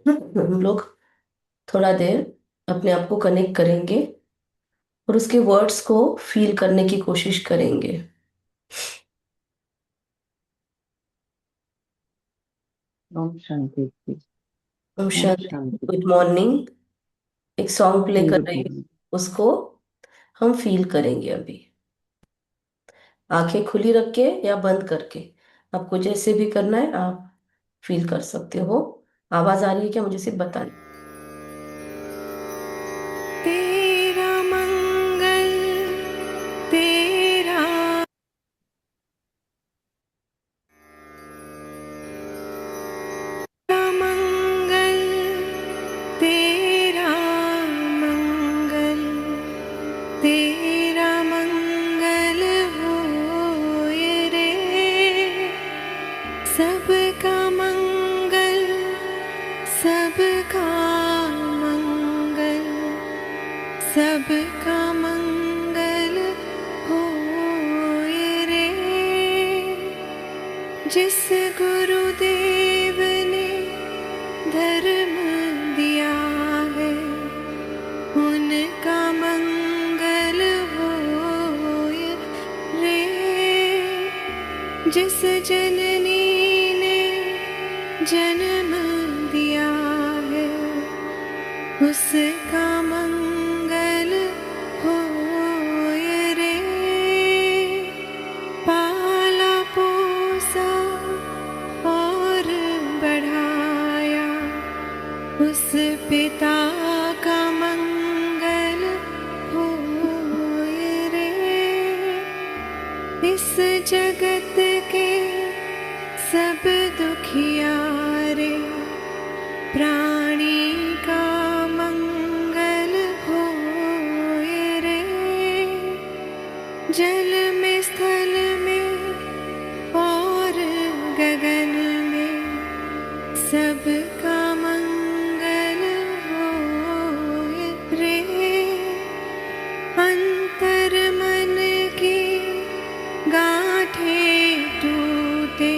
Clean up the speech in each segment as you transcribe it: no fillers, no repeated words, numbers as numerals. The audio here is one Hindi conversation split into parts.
हम लोग थोड़ा देर अपने आप को कनेक्ट करेंगे और उसके वर्ड्स को फील करने की कोशिश करेंगे। ओम शांति जी। ओम ओम शांति। शांति। Good morning. एक सॉन्ग प्ले कर गुड रही हूँ, मॉर्निंग। उसको हम फील करेंगे अभी। आंखें खुली रख के या बंद करके, आपको जैसे भी करना है आप फील कर सकते हो। आवाज आ रही है क्या, मुझे सिर्फ बताना। तेरा मंगल, तेरा मंगल, तेरा मंगल, तेरा मंगल होए रे। सबका मंगल, सबका मंगल, सबका मंगल होए रे। जिस गुरुदेव ने धर्म दिया है, उनका मंगल होए रे। जिस जननी ने जन्म दिया है, उसका मंगल होए रे। पाला पोसा और बढ़ाया, उस पिता का मंगल होए रे। इस जगत के सब दुखियारे प्राणी का मंगल होए रे। जल में, स्थल में और गगन में, सबका मंगल होए रे। अंतर मन की गांठें टूटे,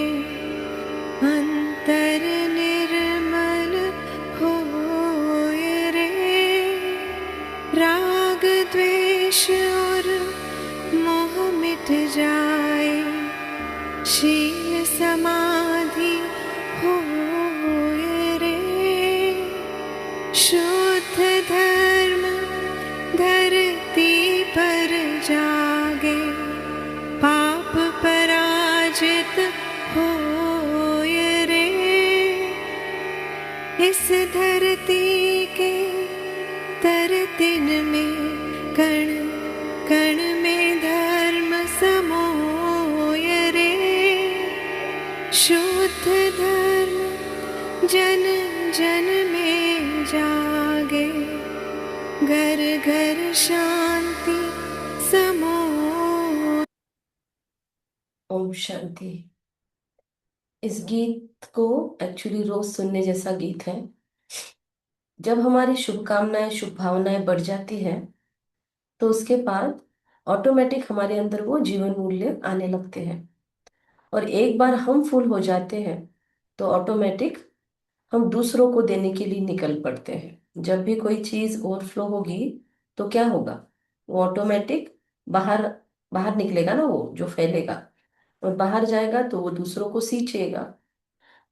अंतर निर्मल होए रे। राग द्वेष और मोह मिट जाए, शील समाधि होए रे। शुद्ध धर्म धरती पर जागे, पाप पराजित होए रे। इस धरती के तरतिन में, कण कण में धर्म समोए रे। शुद्ध धर्म जन जन में जागे, घर घर शांति समो। ओम शांति। इस गीत को एक्चुअली रोज सुनने जैसा गीत है। जब हमारी शुभकामनाएं, शुभ भावनाएं बढ़ जाती है, तो उसके बाद ऑटोमेटिक हमारे अंदर वो जीवन मूल्य आने लगते हैं। और एक बार हम फुल हो जाते हैं, तो ऑटोमेटिक हम दूसरों को देने के लिए निकल पड़ते हैं। जब भी कोई चीज ओवरफ्लो होगी, तो क्या होगा, वो ऑटोमेटिक बाहर बाहर निकलेगा ना, वो जो फैलेगा और बाहर जाएगा तो वो दूसरों को सींचेगा।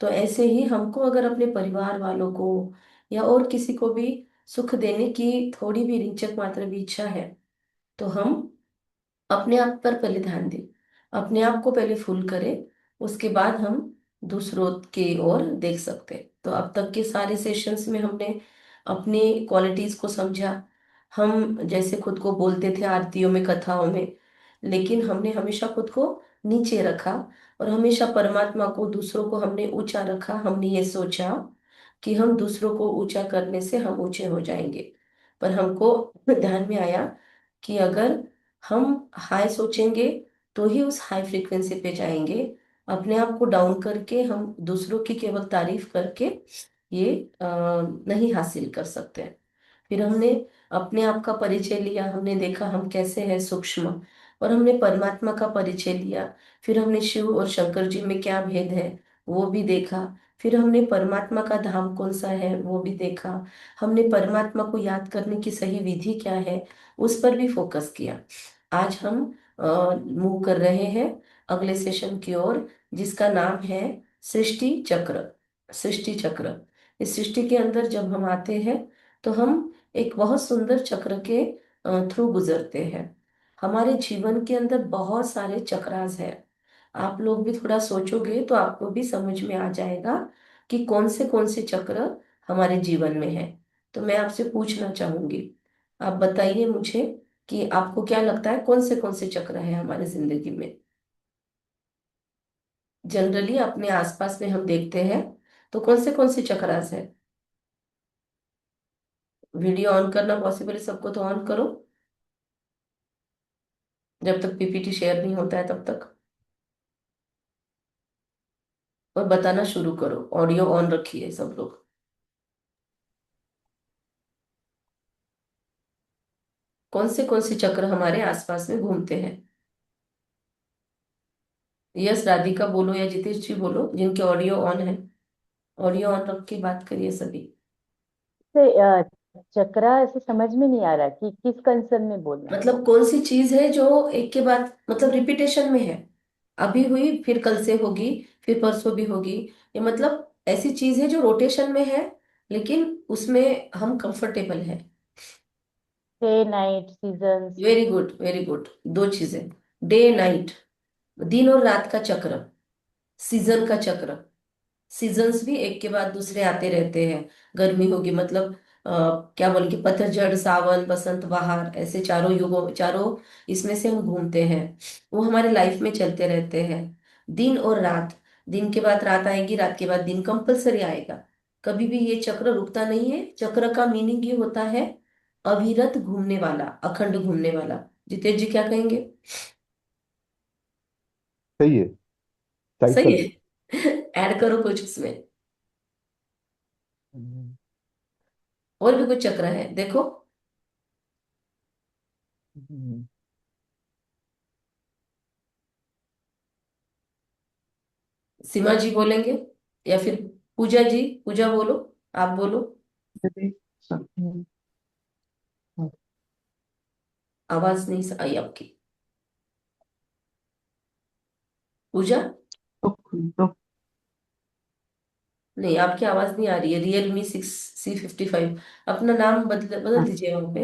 तो ऐसे ही हमको अगर अपने परिवार वालों को या और किसी को भी सुख देने की थोड़ी भी रिंचक मात्र भी इच्छा है, तो हम अपने आप पर पहले ध्यान दें, अपने आप को पहले फुल करें, उसके बाद हम दूसरों की ओर देख सकते हैं। तो अब तक के सारे सेशंस में हमने अपनी क्वालिटीज को समझा। हम जैसे खुद को बोलते थे आरतियों में, कथाओं में, लेकिन हमने हमेशा खुद को नीचे रखा और हमेशा परमात्मा को, दूसरों को हमने ऊंचा रखा। हमने ये सोचा कि हम दूसरों को ऊंचा करने से हम ऊंचे हो जाएंगे। पर हमको ध्यान में आया कि अगर हम हाई सोचेंगे तो ही उस हाई फ्रीक्वेंसी पे जाएंगे। अपने आप को डाउन करके हम दूसरों की केवल तारीफ करके ये नहीं हासिल कर सकते हैं। फिर हमने अपने आप का परिचय लिया, हमने देखा हम कैसे हैं सूक्ष्म, और हमने परमात्मा का परिचय लिया। फिर हमने शिव और शंकर जी में क्या भेद है वो भी देखा। फिर हमने परमात्मा का धाम कौन सा है वो भी देखा। हमने परमात्मा को याद करने की सही विधि क्या है उस पर भी फोकस किया। आज हम मूव कर रहे हैं अगले सेशन की ओर, जिसका नाम है सृष्टि चक्र। सृष्टि चक्र, इस सृष्टि के अंदर जब हम आते हैं तो हम एक बहुत सुंदर चक्र के थ्रू गुजरते हैं। हमारे जीवन के अंदर बहुत सारे चक्रास हैं। आप लोग भी थोड़ा सोचोगे तो आपको भी समझ में आ जाएगा कि कौन से चक्र हमारे जीवन में है। तो मैं आपसे पूछना चाहूंगी, आप बताइए मुझे कि आपको क्या लगता है कौन से चक्र है हमारे जिंदगी में। जनरली अपने आसपास में हम देखते हैं तो कौन से चक्रास है। वीडियो ऑन करना पॉसिबल है सबको तो ऑन करो, जब तक पीपीटी शेयर नहीं होता है तब तक। और बताना शुरू करो, ऑडियो ऑन रखिए सब लोग। कौन से चक्र हमारे आसपास में घूमते हैं। यस राधिका बोलो या जितेश जी बोलो जिनके ऑडियो ऑन है। ऑडियो ऑन रख के बात करिए सभी। से चक्रा ऐसे समझ में नहीं आ रहा कि किस कंसर्न में बोलना है। मतलब कौन सी चीज है जो एक के बाद मतलब रिपीटेशन में है। अभी हुई फिर कल से होगी, फिर परसों भी होगी। ये मतलब ऐसी चीज है जो रोटेशन में है, लेकिन उसमें हम कंफर्टेबल है। Day night seasons. Very good very good. दो चीजें, डे नाइट, दिन और रात का चक्र, सीजन का चक्र। सीजन्स भी एक के बाद दूसरे आते रहते हैं। गर्मी होगी मतलब क्या बोले कि पतझड़ सावन बसंत बहार, ऐसे चारों युगों चारों इसमें से हम घूमते हैं। वो हमारे लाइफ में चलते रहते हैं। दिन और रात, दिन के बाद रात आएगी, रात के बाद दिन कंपलसरी आएगा। कभी भी ये चक्र रुकता नहीं है। चक्र का मीनिंग ये होता है अविरत घूमने वाला, अखंड घूमने वाला। जितेश जी क्या कहेंगे। सही है। सही साइकिल। है। ऐड करो कुछ उसमें। हम्म, और भी कुछ चक्र है देखो। हम्म, सीमा जी बोलेंगे या फिर पूजा जी। पूजा बोलो, आप बोलो। यदि हम्म, आवाज नहीं आई आपकी। पूजा, दुख दुख। नहीं आपकी आवाज नहीं आ रही है। Realme 6C55, अपना नाम बदल बदल हाँ, दीजिए वहां पे।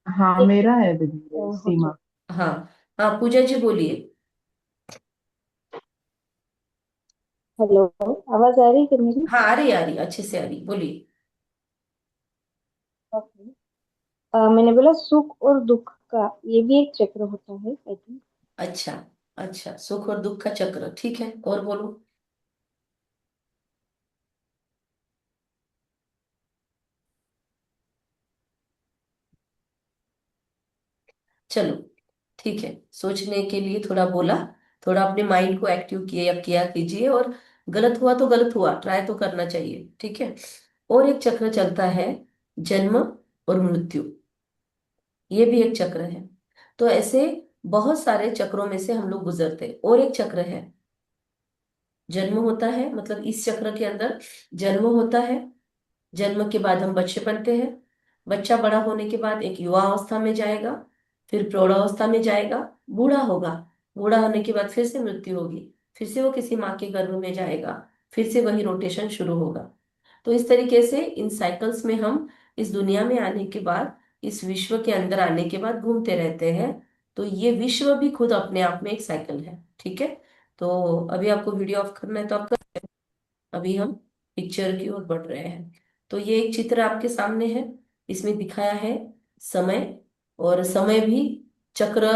हाँ मेरा है दीदी हो सीमा। जाए हाँ। हाँ पूजा जी बोलिए। हेलो। आवाज आ रही है क्या मेरी? हाँ आ रही अच्छे से आ रही, बोलिए। ओके। मैंने बोला सुख और दुख का ये भी एक चक्र होता है आई थिंक। अच्छा, अच्छा सुख और दुख का चक्र, ठीक है और बोलो। चलो ठीक है, सोचने के लिए थोड़ा बोला। थोड़ा अपने माइंड को एक्टिव किया कीजिए, और गलत हुआ तो गलत हुआ, ट्राई तो करना चाहिए, ठीक है। और एक चक्र चलता है, जन्म और मृत्यु। ये भी एक चक्र है। तो ऐसे बहुत सारे चक्रों में से हम लोग गुजरते हैं। और एक चक्र है, जन्म होता है मतलब इस चक्र के अंदर जन्म होता है। जन्म के बाद हम बच्चे बनते हैं। बच्चा बड़ा होने के बाद एक युवा अवस्था में जाएगा, फिर प्रौढ़ावस्था में जाएगा, बूढ़ा होगा। बूढ़ा होने के बाद फिर से मृत्यु होगी, फिर से वो किसी माँ के गर्भ में जाएगा, फिर से वही रोटेशन शुरू होगा। तो इस तरीके से इन साइकिल्स में हम इस दुनिया में आने के बाद, इस विश्व के अंदर आने के बाद घूमते रहते हैं। तो ये विश्व भी खुद अपने आप में एक साइकिल है, ठीक है। तो अभी आपको वीडियो ऑफ करना है तो आप, अभी हम पिक्चर की ओर बढ़ रहे हैं। तो ये एक चित्र आपके सामने है। इसमें दिखाया है समय, और समय भी चक्र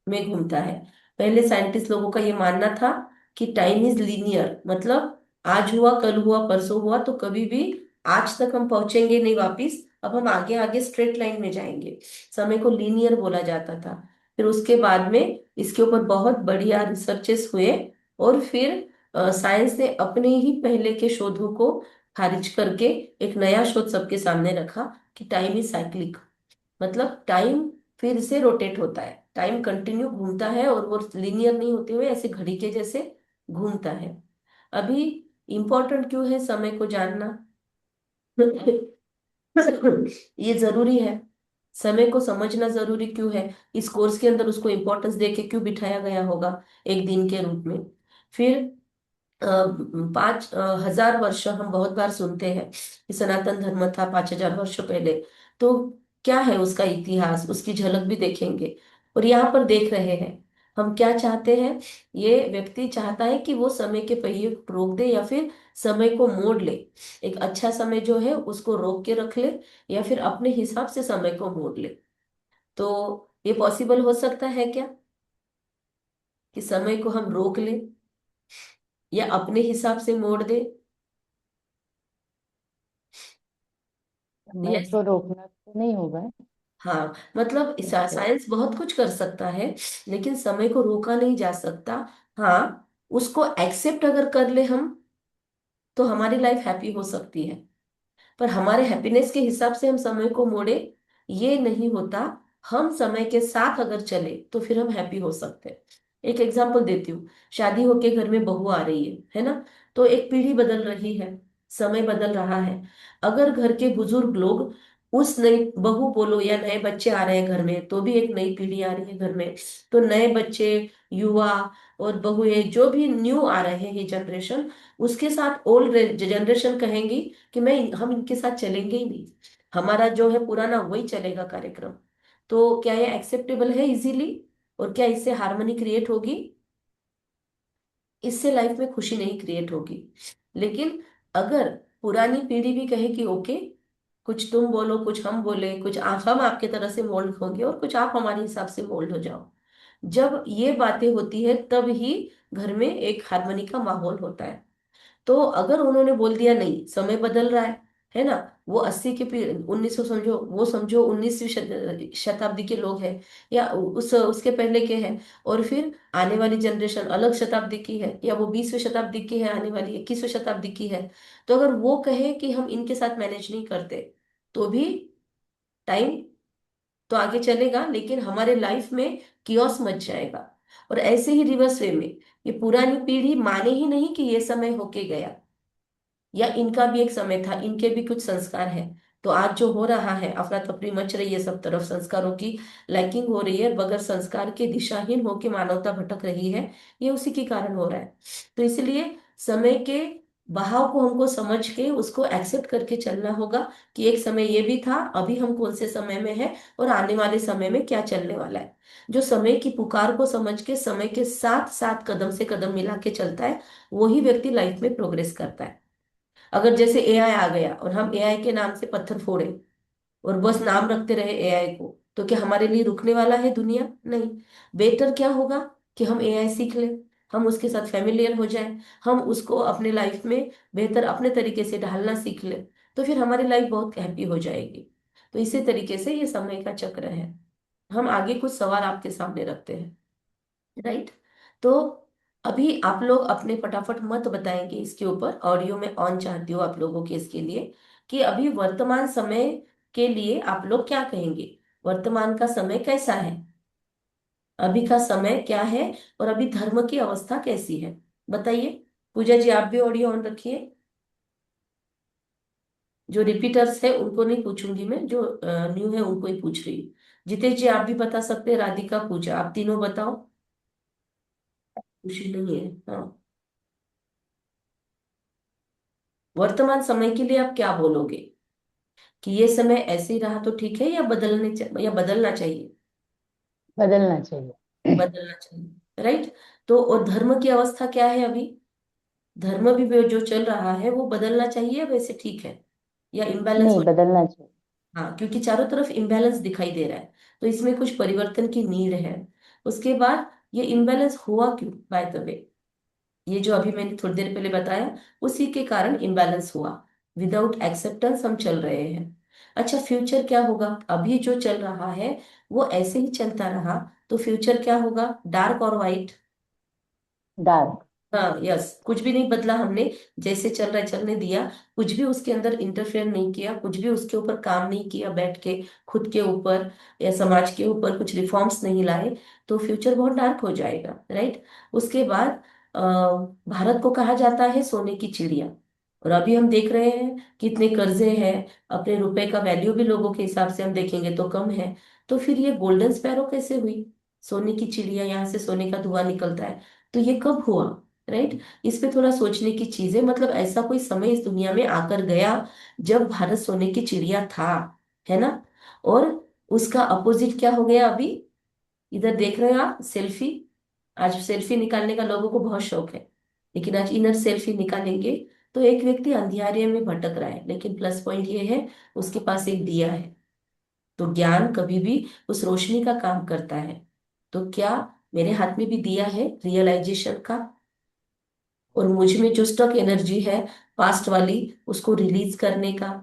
में घूमता है। पहले साइंटिस्ट लोगों का ये मानना था कि टाइम इज लीनियर, मतलब आज हुआ कल हुआ परसों हुआ तो कभी भी आज तक हम पहुंचेंगे नहीं वापिस, अब हम आगे आगे स्ट्रेट लाइन में जाएंगे। समय को लीनियर बोला जाता था। फिर उसके बाद में इसके ऊपर बहुत बढ़िया रिसर्चेस हुए, और फिर साइंस ने अपने ही पहले के शोधों को खारिज करके एक नया शोध सबके सामने रखा कि टाइम इज साइक्लिक। मतलब टाइम फिर से रोटेट होता है, टाइम कंटिन्यू घूमता है, और वो लिनियर नहीं होते हुए ऐसे घड़ी के जैसे घूमता है। अभी इम्पोर्टेंट क्यों है समय को जानना? ये जरूरी है। समय को समझना जरूरी क्यों है? इस कोर्स के अंदर उसको इम्पोर्टेंस देके क्यों बिठाया गया होगा एक दिन के रूप में? फिर 5,000 वर्ष हम बहुत बार सुनते हैं कि सनातन धर्म था 5,000 वर्ष पहले। तो क्या है उसका इतिहास, उसकी झलक भी देखेंगे। और यहाँ पर देख रहे हैं हम क्या चाहते हैं। ये व्यक्ति चाहता है कि वो समय के पहिए को रोक दे या फिर समय को मोड़ ले। एक अच्छा समय जो है उसको रोक के रख ले या फिर अपने हिसाब से समय को मोड़ ले। तो ये पॉसिबल हो सकता है क्या कि समय को हम रोक ले या अपने हिसाब से मोड़ दे? समय यस। को रोकना तो नहीं होगा। हाँ, मतलब जैसे साइंस बहुत कुछ कर सकता है लेकिन समय को रोका नहीं जा सकता। हाँ, उसको एक्सेप्ट अगर कर ले हम तो हमारी लाइफ हैप्पी हो सकती है। पर हमारे हैप्पीनेस के हिसाब से हम समय को मोड़े, ये नहीं होता। हम समय के साथ अगर चले तो फिर हम हैप्पी हो सकते हैं। एक एग्जांपल देती हूँ। शादी होके घर में बहू आ रही है ना? तो एक पीढ़ी बदल रही है, समय बदल रहा है। अगर घर के बुजुर्ग लोग उस नई बहू बोलो या नए बच्चे आ रहे हैं घर में, तो भी एक नई पीढ़ी आ रही है घर में। तो नए बच्चे, युवा और बहुएं जो भी न्यू आ रहे हैं ये जनरेशन, उसके साथ ओल्ड जनरेशन कहेंगी कि मैं हम इनके साथ चलेंगे ही नहीं, हमारा जो है पुराना वही चलेगा कार्यक्रम। तो क्या ये एक्सेप्टेबल है इजीली? और क्या इससे हार्मनी क्रिएट होगी? इससे लाइफ में खुशी नहीं क्रिएट होगी। लेकिन अगर पुरानी पीढ़ी भी कहे कि ओके, कुछ तुम बोलो कुछ हम बोले, कुछ आप हम आपके तरह से मोल्ड होंगे और कुछ आप हमारे हिसाब से मोल्ड हो जाओ, जब ये बातें होती है तब ही घर में एक हार्मनी का माहौल होता है। तो अगर उन्होंने बोल दिया नहीं समय बदल रहा है ना, वो 80 के पीरियड 1900 समझो, वो समझो 19वीं शताब्दी के लोग हैं या उस उसके पहले के हैं, और फिर आने वाली जनरेशन अलग शताब्दी की है या वो 20वीं शताब्दी की है, आने वाली 21वीं शताब्दी की है। तो अगर वो कहे कि हम इनके साथ मैनेज नहीं करते तो भी टाइम तो आगे चलेगा लेकिन हमारे लाइफ में कियोस मच जाएगा। और ऐसे ही रिवर्स वे में ये पुरानी पीढ़ी माने ही नहीं कि ये समय होके गया या इनका भी एक समय था, इनके भी कुछ संस्कार हैं। तो आज जो हो रहा है, अफरा तफरी मच रही है सब तरफ, संस्कारों की लैकिंग हो रही है, बगैर संस्कार के दिशाहीन होकर मानवता भटक रही है, ये उसी के कारण हो रहा है। तो इसलिए समय के बहाव को हमको समझ के उसको एक्सेप्ट करके चलना होगा कि एक समय ये भी था, अभी हम कौन से समय में है और आने वाले समय में क्या चलने वाला है। जो समय की पुकार को समझ के समय के साथ साथ कदम से कदम मिला के चलता है, वही व्यक्ति लाइफ में प्रोग्रेस करता है। अगर जैसे एआई आ गया और हम एआई के नाम से पत्थर फोड़े और बस नाम रखते रहे एआई को, तो क्या हमारे लिए रुकने वाला है दुनिया? नहीं। बेटर क्या होगा कि हम एआई सीख लें, हम उसके साथ फेमिलियर हो जाएं, हम उसको अपने लाइफ में बेहतर अपने तरीके से ढालना सीख लें, तो फिर हमारी लाइफ बहुत हैप्पी हो जाएगी। तो इसी तरीके से ये समय का चक्र है। हम आगे कुछ सवाल आपके सामने रखते हैं, राइट? तो अभी आप लोग अपने फटाफट मत बताएंगे इसके ऊपर, ऑडियो में ऑन चाहती हूँ आप लोगों के इसके लिए कि अभी वर्तमान समय के लिए आप लोग क्या कहेंगे। वर्तमान का समय कैसा है, अभी का समय क्या है, और अभी धर्म की अवस्था कैसी है, बताइए। पूजा जी आप भी ऑडियो ऑन रखिए। जो रिपीटर्स है उनको नहीं पूछूंगी मैं, जो न्यू है उनको ही पूछ रही हूँ। जितेश जी आप भी बता सकते हैं, राधिका पूजा आप तीनों बताओ। खुशी नहीं है, हाँ। वर्तमान समय के लिए आप क्या बोलोगे कि ये समय ऐसे ही रहा तो ठीक है या या बदलना चाहिए? बदलना चाहिए। बदलना चाहिए, राइट। तो और धर्म की अवस्था क्या है अभी? धर्म भी जो चल रहा है वो बदलना चाहिए वैसे ठीक है या इम्बैलेंस हो? नहीं, बदलना चाहिए। हाँ, क्योंकि चारों तरफ इम्बैलेंस दिखाई दे रहा है, तो इसमें कुछ परिवर्तन की नीड है। उसके बाद ये इम्बैलेंस हुआ क्यों, बाय द वे? ये जो अभी मैंने थोड़ी देर पहले बताया, उसी के कारण इम्बैलेंस हुआ। विदाउट एक्सेप्टेंस हम चल रहे हैं। अच्छा, फ्यूचर क्या होगा? अभी जो चल रहा है वो ऐसे ही चलता रहा तो फ्यूचर क्या होगा, डार्क और वाइट? डार्क। हाँ, यस, कुछ भी नहीं बदला हमने, जैसे चल रहा है चलने दिया। कुछ भी उसके अंदर इंटरफेयर नहीं किया, कुछ भी उसके ऊपर काम नहीं किया बैठ के, खुद के ऊपर या समाज के ऊपर कुछ रिफॉर्म्स नहीं लाए, तो फ्यूचर बहुत डार्क हो जाएगा, राइट? उसके बाद भारत को कहा जाता है सोने की चिड़िया। और अभी हम देख रहे हैं कितने कर्जे हैं, अपने रुपए का वैल्यू भी लोगों के हिसाब से हम देखेंगे तो कम है। तो फिर ये गोल्डन स्पैरो कैसे हुई? सोने की चिड़िया, यहाँ से सोने का धुआं निकलता है, तो ये कब हुआ? राइट। इस पे थोड़ा सोचने की चीज है। मतलब ऐसा कोई समय इस दुनिया में आकर गया जब भारत सोने की चिड़िया था, है ना? और उसका अपोजिट क्या हो गया अभी? इधर देख रहे हो आप, सेल्फी। आज सेल्फी निकालने का लोगों को बहुत शौक है, लेकिन आज इनर सेल्फी निकालेंगे तो एक व्यक्ति अंधियारे में भटक रहा है, लेकिन प्लस पॉइंट ये है उसके पास एक दिया है। तो ज्ञान कभी भी उस रोशनी का काम करता है। तो क्या मेरे हाथ में भी दिया है रियलाइजेशन का? और मुझ में जो स्टक एनर्जी है पास्ट वाली, उसको रिलीज करने का।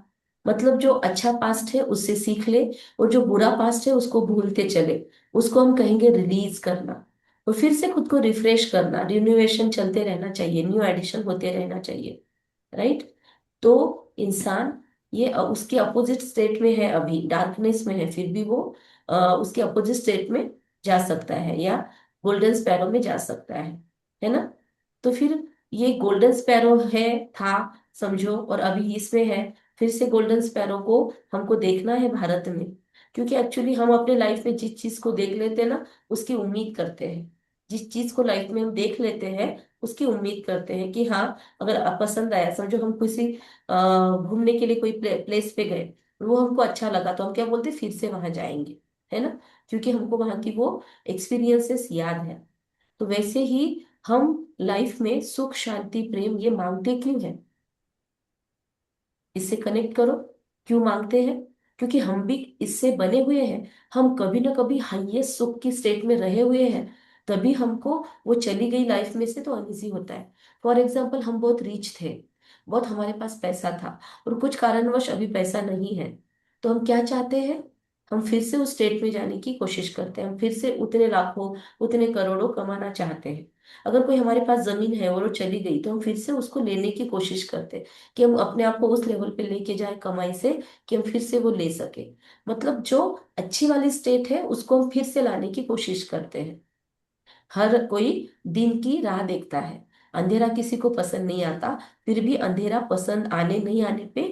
मतलब जो अच्छा पास्ट है उससे सीख ले, और जो बुरा पास्ट है उसको भूलते चले, उसको हम कहेंगे रिलीज करना। और फिर से खुद को रिफ्रेश करना, रिन्यूएशन चलते रहना चाहिए, न्यू एडिशन होते रहना चाहिए। राइट। तो इंसान ये उसके अपोजिट स्टेट में है, अभी डार्कनेस में है, फिर भी वो उसके अपोजिट स्टेट में जा सकता है, या गोल्डन स्पैरो में जा सकता है ना? तो फिर ये गोल्डन स्पैरो है, था, समझो, और अभी इसमें है। फिर से गोल्डन स्पैरो को हमको देखना है भारत में, क्योंकि एक्चुअली हम अपने लाइफ में जिस चीज को देख लेते हैं ना, उसकी उम्मीद करते हैं। जिस चीज को लाइफ में हम देख लेते हैं उसकी उम्मीद करते हैं कि हाँ, अगर पसंद आया, समझो हम किसी घूमने के लिए कोई प्लेस पे गए, वो हमको अच्छा लगा, तो हम क्या बोलते, फिर से वहां जाएंगे, है ना? क्योंकि हमको वहां की वो एक्सपीरियंसेस याद है। तो वैसे ही हम लाइफ में सुख शांति प्रेम ये मांगते क्यों है? इससे कनेक्ट करो। क्यों मांगते हैं? क्योंकि हम भी इससे बने हुए हैं। हम कभी ना कभी हाईएस्ट सुख की स्टेट में रहे हुए हैं, तभी हमको वो चली गई लाइफ में से तो अनईजी होता है। फॉर एग्जाम्पल, हम बहुत रिच थे, बहुत हमारे पास पैसा था, और कुछ कारणवश अभी पैसा नहीं है। तो हम क्या चाहते हैं? हम फिर से उस स्टेट में जाने की कोशिश करते हैं, हम फिर से उतने लाखों उतने करोड़ों कमाना चाहते हैं। अगर कोई हमारे पास जमीन है और वो चली गई, तो हम फिर से उसको लेने की कोशिश करते हैं, कि हम अपने आप को उस लेवल पे लेके जाए कमाई से, कि हम फिर से वो ले सके। मतलब जो अच्छी वाली स्टेट है उसको हम फिर से लाने की कोशिश करते हैं। हर कोई दिन की राह देखता है, अंधेरा किसी को पसंद नहीं आता। फिर भी अंधेरा पसंद आने नहीं आने पे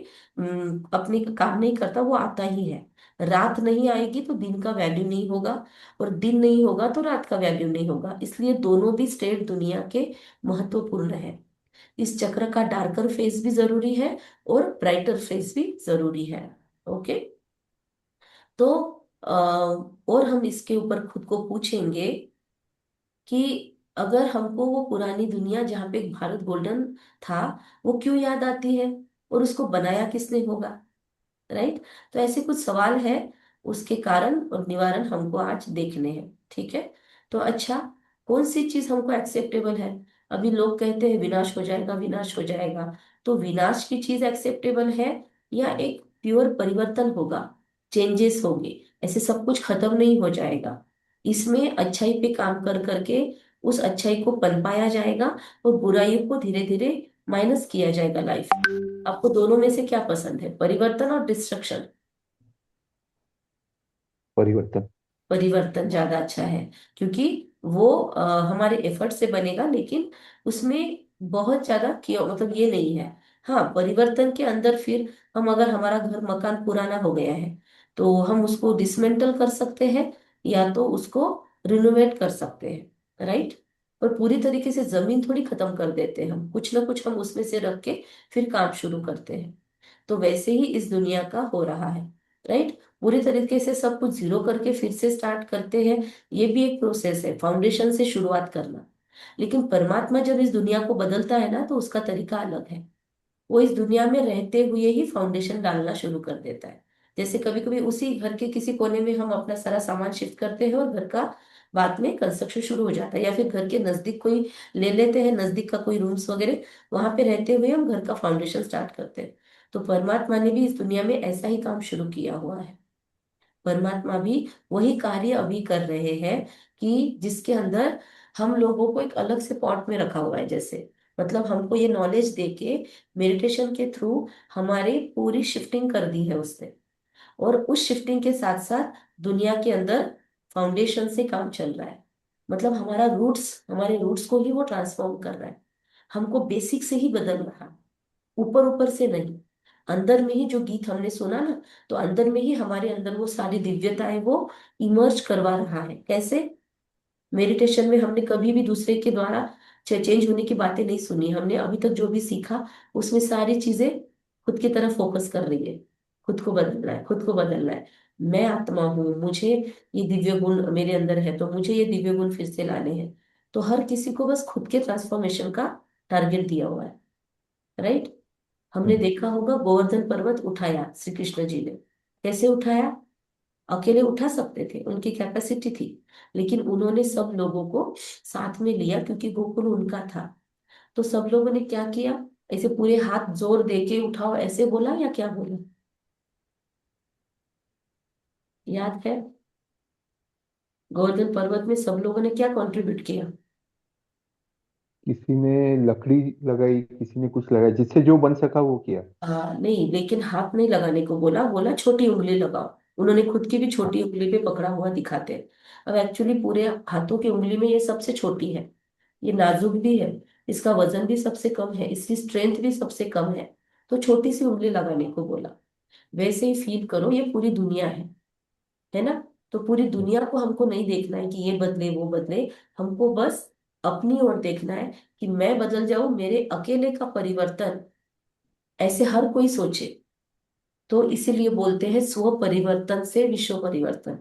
अपने काम नहीं करता, वो आता ही है। रात नहीं आएगी तो दिन का वैल्यू नहीं होगा, और दिन नहीं होगा तो रात का वैल्यू नहीं होगा। इसलिए दोनों भी स्टेट दुनिया के महत्वपूर्ण है। इस चक्र का डार्कर फेस भी जरूरी है और ब्राइटर फेस भी जरूरी है। ओके। तो और हम इसके ऊपर खुद को पूछेंगे कि अगर हमको वो पुरानी दुनिया जहाँ पे भारत गोल्डन था, वो क्यों याद आती है, और उसको बनाया किसने होगा? राइट। तो ऐसे कुछ सवाल है, उसके कारण और निवारण हमको आज देखने हैं। ठीक है। तो अच्छा, कौन सी चीज हमको एक्सेप्टेबल है? अभी लोग कहते हैं विनाश हो जाएगा, विनाश हो जाएगा। तो विनाश की चीज एक्सेप्टेबल है, या एक प्योर परिवर्तन होगा, चेंजेस होंगे? ऐसे सब कुछ खत्म नहीं हो जाएगा। इसमें अच्छाई पे काम कर करके उस अच्छाई को पनपाया जाएगा, और बुराइयों को धीरे धीरे माइनस किया जाएगा लाइफ। आपको दोनों में से क्या पसंद है, परिवर्तन और डिस्ट्रक्शन? परिवर्तन। परिवर्तन ज्यादा अच्छा है, क्योंकि वो हमारे एफर्ट से बनेगा, लेकिन उसमें बहुत ज्यादा किया मतलब ये नहीं है। हाँ, परिवर्तन के अंदर फिर हम, अगर हमारा घर मकान पुराना हो गया है, तो हम उसको डिसमेंटल कर सकते हैं, या तो उसको रिनोवेट कर सकते हैं। राइट। और पूरी तरीके से जमीन थोड़ी खत्म कर देते हैं, हम कुछ ना कुछ हम उसमें से रख के फिर काम शुरू करते हैं। तो वैसे ही इस दुनिया का हो रहा है। राइट। पूरी तरीके से सब कुछ जीरो करके फिर से स्टार्ट करते हैं, ये भी एक प्रोसेस है, फाउंडेशन से शुरुआत करना। लेकिन परमात्मा जब इस दुनिया को बदलता है ना, तो उसका तरीका अलग है। वो इस दुनिया में रहते हुए ही फाउंडेशन डालना शुरू कर देता है। जैसे कभी कभी उसी घर के किसी कोने में हम अपना सारा सामान शिफ्ट करते हैं, और घर का बाद में कंस्ट्रक्शन शुरू हो जाता है, या फिर घर के नजदीक कोई ले लेते हैं, नजदीक का कोई रूम्स वगैरह, वहां पे रहते हुए हम घर का फाउंडेशन स्टार्ट करते हैं। तो परमात्मा ने भी इस दुनिया में ऐसा ही काम शुरू किया हुआ है। परमात्मा भी वही कार्य अभी कर रहे हैं, कि जिसके अंदर हम लोगों को एक अलग से पॉट में रखा हुआ है। जैसे मतलब हमको ये नॉलेज देके मेडिटेशन के थ्रू हमारी पूरी शिफ्टिंग कर दी है उसने। और उस शिफ्टिंग के साथ साथ दुनिया के अंदर फाउंडेशन से काम चल रहा है। मतलब हमारे रूट्स को ही वो ट्रांसफॉर्म कर रहा है। हमको बेसिक से ही बदल रहा है, ऊपर ऊपर से नहीं। अंदर में ही जो गीत हमने सुना ना, तो अंदर में ही हमारे अंदर वो सारी दिव्यताएं वो इमर्ज करवा रहा है। कैसे? मेडिटेशन में हमने कभी भी दूसरे के द्वारा चेंज होने की बातें नहीं सुनी। हमने अभी तक जो भी सीखा उसमें सारी चीजें खुद की तरफ फोकस कर रही है। खुद को बदलना है, खुद को बदलना है। मैं आत्मा हूँ, मुझे ये दिव्य गुण मेरे अंदर है, तो मुझे ये दिव्य गुण फिर से लाने हैं। तो हर किसी को बस खुद के ट्रांसफॉर्मेशन का टारगेट दिया हुआ है। राइट? हमने हम्म, देखा होगा गोवर्धन पर्वत उठाया श्री कृष्ण जी ने। कैसे उठाया? अकेले उठा सकते थे, उनकी कैपेसिटी थी, लेकिन उन्होंने सब लोगों को साथ में लिया क्योंकि गोकुल उनका था। तो सब लोगों ने क्या किया? ऐसे पूरे हाथ जोर दे के उठाओ ऐसे बोला या क्या बोला? याद है? गोवर्धन पर्वत में सब लोगों ने क्या कंट्रीब्यूट किया? किसी ने लकड़ी लगाई, किसी ने कुछ लगाया, जिससे जो बन सका वो किया। नहीं, लेकिन हाथ नहीं लगाने को बोला, बोला छोटी उंगली लगाओ। उन्होंने खुद की भी हाँ। छोटी उंगली पे पकड़ा हुआ दिखाते हैं। अब एक्चुअली पूरे हाथों की उंगली में ये सबसे छोटी है, ये नाजुक भी है, इसका वजन भी सबसे कम है, इसकी स्ट्रेंथ भी सबसे कम है। तो छोटी सी उंगली लगाने को बोला। वैसे ही फील करो, ये पूरी दुनिया है ना? तो पूरी हम्म, दुनिया को हमको नहीं देखना है कि ये बदले वो बदले। हमको बस अपनी ओर देखना है कि मैं बदल जाऊं, मेरे अकेले का परिवर्तन ऐसे हर कोई सोचे। तो इसीलिए बोलते हैं स्व परिवर्तन से विश्व परिवर्तन।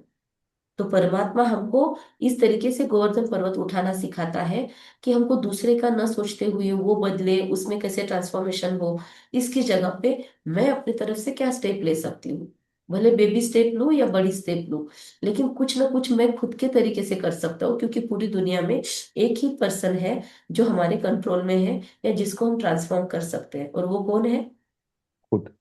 तो परमात्मा हमको इस तरीके से गोवर्धन पर्वत उठाना सिखाता है कि हमको दूसरे का न सोचते हुए वो बदले, उसमें कैसे ट्रांसफॉर्मेशन हो। इसकी जगह पे मैं अपनी तरफ से क्या स्टेप ले सकती हूँ? भले बेबी स्टेप लूं या बड़ी स्टेप लूं, लेकिन कुछ ना कुछ मैं खुद के तरीके से कर सकता हूँ, क्योंकि पूरी दुनिया में एक ही पर्सन है जो हमारे कंट्रोल में है, या जिसको हम ट्रांसफॉर्म कर सकते हैं, और वो कौन है? खुद।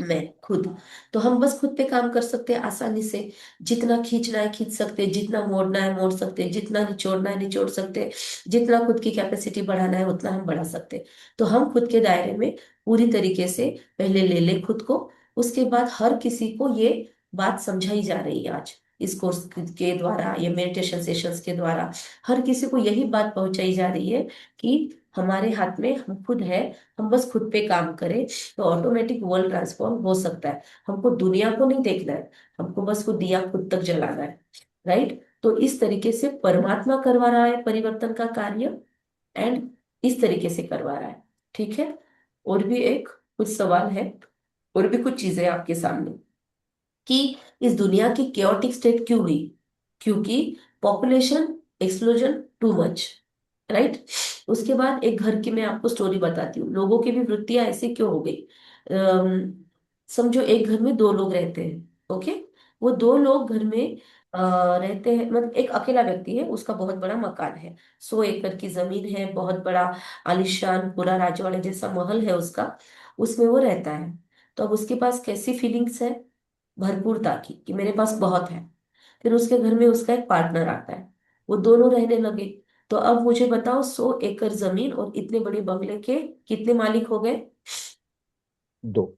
मैं खुद। तो हम बस खुद पे काम कर सकते हैं आसानी से। जितना खींचना है खींच सकते हैं, जितना मोड़ना है मोड़ सकते हैं, जितना निचोड़ना है निचोड़ सकते हैं, जितना खुद की कैपेसिटी बढ़ाना है उतना हम बढ़ा सकते हैं। तो हम खुद के दायरे में पूरी तरीके से पहले ले ले खुद को। उसके बाद हर किसी को ये बात समझाई जा रही है आज इस कोर्स के द्वारा या मेडिटेशन सेशंस के द्वारा। हर किसी को यही बात पहुंचाई जा रही है कि हमारे हाथ में हम खुद है, हम बस खुद पे काम करें तो ऑटोमेटिक वर्ल्ड ट्रांसफॉर्म हो सकता है। हमको दुनिया को नहीं देखना है, हमको बस वो दिया खुद तक जलाना है। राइट? तो इस तरीके से परमात्मा करवा रहा है परिवर्तन का कार्य, एंड इस तरीके से करवा रहा है। ठीक है? और भी एक कुछ सवाल है, और भी कुछ चीजें आपके सामने, कि इस दुनिया की केओटिक स्टेट क्यों हुई? क्योंकि population explosion too much. Right? उसके बाद एक घर की मैं आपको स्टोरी बताती हूँ, लोगों की भी वृत्तियां ऐसे क्यों हो गई। समझो एक घर में दो लोग रहते हैं। ओके? वो दो लोग घर में रहते हैं, मतलब एक अकेला व्यक्ति है, उसका बहुत बड़ा मकान है, 100 एकड़ की जमीन है, बहुत बड़ा आलीशान पूरा राजवाड़े जैसा महल है उसका, उसमें वो रहता है। तो अब उसके पास कैसी फीलिंग्स है? भरपूरता की, कि मेरे पास बहुत है। फिर उसके घर में उसका एक पार्टनर आता है, वो दोनों रहने लगे। तो अब मुझे बताओ, 100 एकड़ जमीन और इतने बड़े बंगले के कितने मालिक हो गए? दो।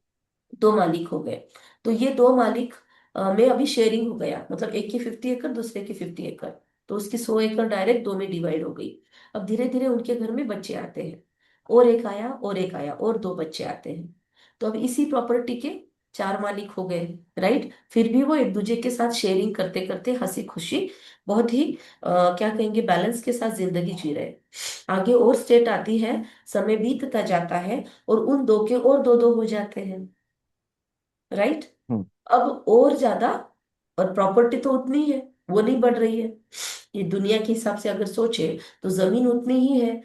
दो मालिक हो गए। तो ये दो मालिक में अभी शेयरिंग हो गया, मतलब एक की 50 एकड़, दूसरे की 50 एकड़। तो उसकी 100 एकड़ डायरेक्ट दो में डिवाइड हो गई। अब धीरे धीरे उनके घर में बच्चे आते हैं, और एक आया और एक आया और दो बच्चे आते हैं। तो अब इसी प्रॉपर्टी के चार मालिक हो गए। राइट? फिर भी वो एक दूसरे के साथ शेयरिंग करते करते हंसी खुशी, बहुत ही क्या कहेंगे, बैलेंस के साथ जिंदगी जी रहे। आगे और स्टेट आती है, समय बीतता जाता है, और उन दो के और दो दो हो जाते हैं। राइट? हम्म, अब और ज्यादा, और प्रॉपर्टी तो उतनी है, वो नहीं बढ़ रही है। ये दुनिया के हिसाब से अगर सोचे तो जमीन उतनी ही है,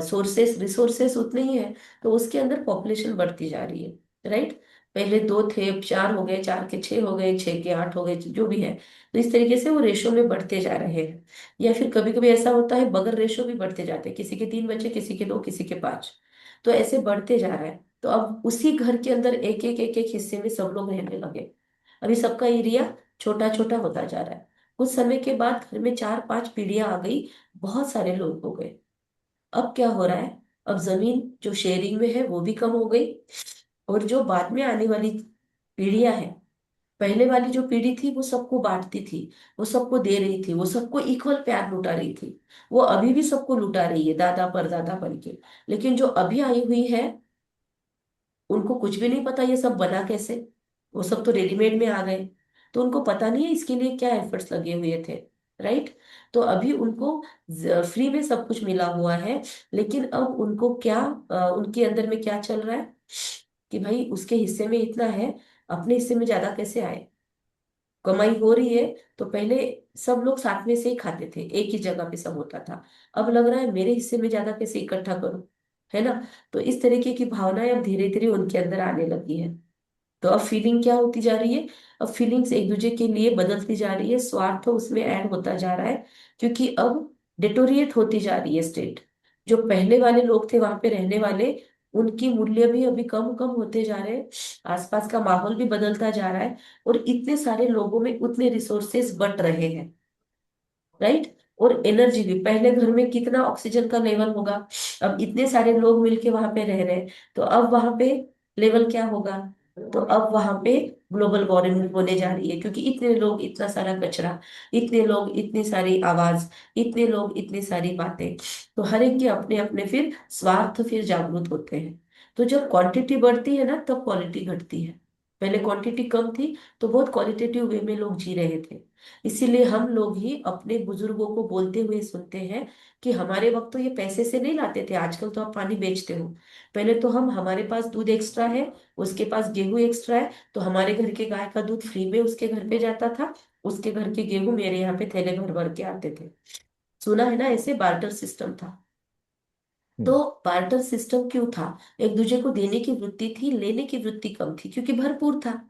सोर्सेस रिसोर्सेस उतने ही है, तो उसके अंदर पॉपुलेशन बढ़ती जा रही है। राइट? पहले दो थे, अब चार हो गए, चार के छह हो गए, छह के आठ हो गए, जो भी है। तो इस तरीके से वो रेशो में बढ़ते जा रहे हैं। या फिर कभी कभी ऐसा होता है बगैर रेशो भी बढ़ते जाते हैं, किसी के तीन बच्चे, किसी के दो, किसी के पांच। तो ऐसे बढ़ते जा रहा है। तो अब उसी घर के अंदर एक एक हिस्से में सब लोग रहने लगे। अभी सबका एरिया छोटा छोटा होता जा रहा है। कुछ समय के बाद घर में चार पांच पीढ़ियां आ गई, बहुत सारे लोग हो गए। अब क्या हो रहा है? अब जमीन जो शेयरिंग में है वो भी कम हो गई, और जो बाद में आने वाली पीढ़ियां हैं पहले वाली जो पीढ़ी थी वो सबको बांटती थी, वो सबको दे रही थी, वो सबको इक्वल प्यार लुटा रही थी। वो अभी भी सबको लुटा रही है, दादा परदादा बन के। लेकिन जो अभी आई हुई है, उनको कुछ भी नहीं पता ये सब बना कैसे। वो सब तो रेडीमेड में आ गए, तो उनको पता नहीं है इसके लिए क्या एफर्ट्स लगे हुए थे। राइट। तो अभी उनको फ्री में सब कुछ मिला हुआ है। लेकिन अब उनको क्या, उनके अंदर में क्या चल रहा है कि भाई उसके हिस्से में इतना है, अपने हिस्से में ज्यादा कैसे आए। कमाई हो रही है तो पहले सब लोग साथ में से ही खाते थे, एक ही जगह पे सब होता था। अब लग रहा है मेरे हिस्से में ज्यादा कैसे इकट्ठा करूं, है ना। तो इस तरीके की भावनाएं अब धीरे धीरे उनके अंदर आने लगी है। तो अब फीलिंग क्या होती जा रही है, अब फीलिंग्स एक दूसरे के लिए बदलती जा रही है, स्वार्थ उसमें ऐड होता जा रहा है। क्योंकि अब डिटोरिएट होती जा रही है स्टेट। जो पहले वाले लोग थे वहां पे रहने वाले, उनकी मूल्य भी अभी कम कम होते जा रहे हैं। आसपास का माहौल भी बदलता जा रहा है। और इतने सारे लोगों में उतने रिसोर्सेस बट रहे हैं। राइट। और एनर्जी भी, पहले घर में कितना ऑक्सीजन का लेवल होगा, अब इतने सारे लोग मिलके वहां पे रह रहे हैं, तो अब वहां पे लेवल क्या होगा। तो अब वहां पे ग्लोबल वार्मिंग होने जा रही है, क्योंकि इतने लोग, इतना सारा कचरा, इतने लोग, इतनी सारी आवाज, इतने लोग, इतनी सारी बातें। तो हर एक के अपने अपने फिर स्वार्थ फिर जागृत होते हैं। तो जब क्वांटिटी बढ़ती है ना, तब क्वालिटी घटती है। पहले क्वांटिटी कम थी, तो बहुत क्वालिटेटिव वे में लोग जी रहे थे। इसीलिए हम लोग ही अपने बुजुर्गों को बोलते हुए सुनते हैं कि हमारे वक्त तो ये पैसे से नहीं लाते थे, आजकल तो आप पानी बेचते हो। पहले तो हम, हमारे पास दूध एक्स्ट्रा है, उसके पास गेहूं एक्स्ट्रा है, तो हमारे घर के गाय का दूध फ्री में उसके घर पे जाता था, उसके घर के गेहूं मेरे यहाँ पे थैले भर भर के आते थे। सुना है ना, ऐसे बार्टर सिस्टम था। हम्म। तो बार्टर सिस्टम क्यों था, एक दूसरे को देने की वृत्ति थी, लेने की वृत्ति कम थी, क्योंकि भरपूर था।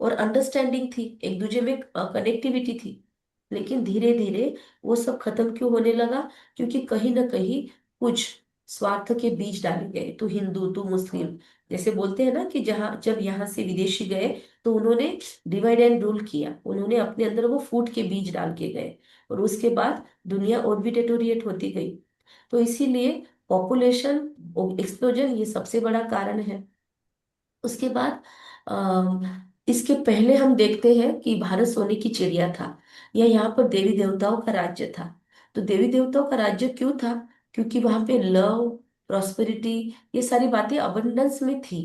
और अंडरस्टैंडिंग थी, एक दूसरे में कनेक्टिविटी थी। लेकिन धीरे धीरे वो सब खत्म क्यों होने लगा, क्योंकि कहीं ना कहीं कुछ स्वार्थ के बीज डाले गए। तो हिंदू, तो मुस्लिम, जैसे बोलते हैं ना कि जहां, जब यहाँ से विदेशी गए, तो उन्होंने डिवाइड एंड रूल किया, उन्होंने अपने अंदर वो फूट के बीज डाल के गए। और उसके बाद दुनिया और भी डेटोरिएट होती गई। तो इसीलिए पॉपुलेशन एक्सप्लोजन ये सबसे बड़ा कारण है। उसके बाद इसके पहले हम देखते हैं कि भारत सोने की चिड़िया था, या यहाँ पर देवी देवताओं का राज्य था। तो देवी देवताओं का राज्य क्यों था, क्योंकि वहां पे लव, प्रॉस्पेरिटी, ये सारी बातें अबंडेंस में थी।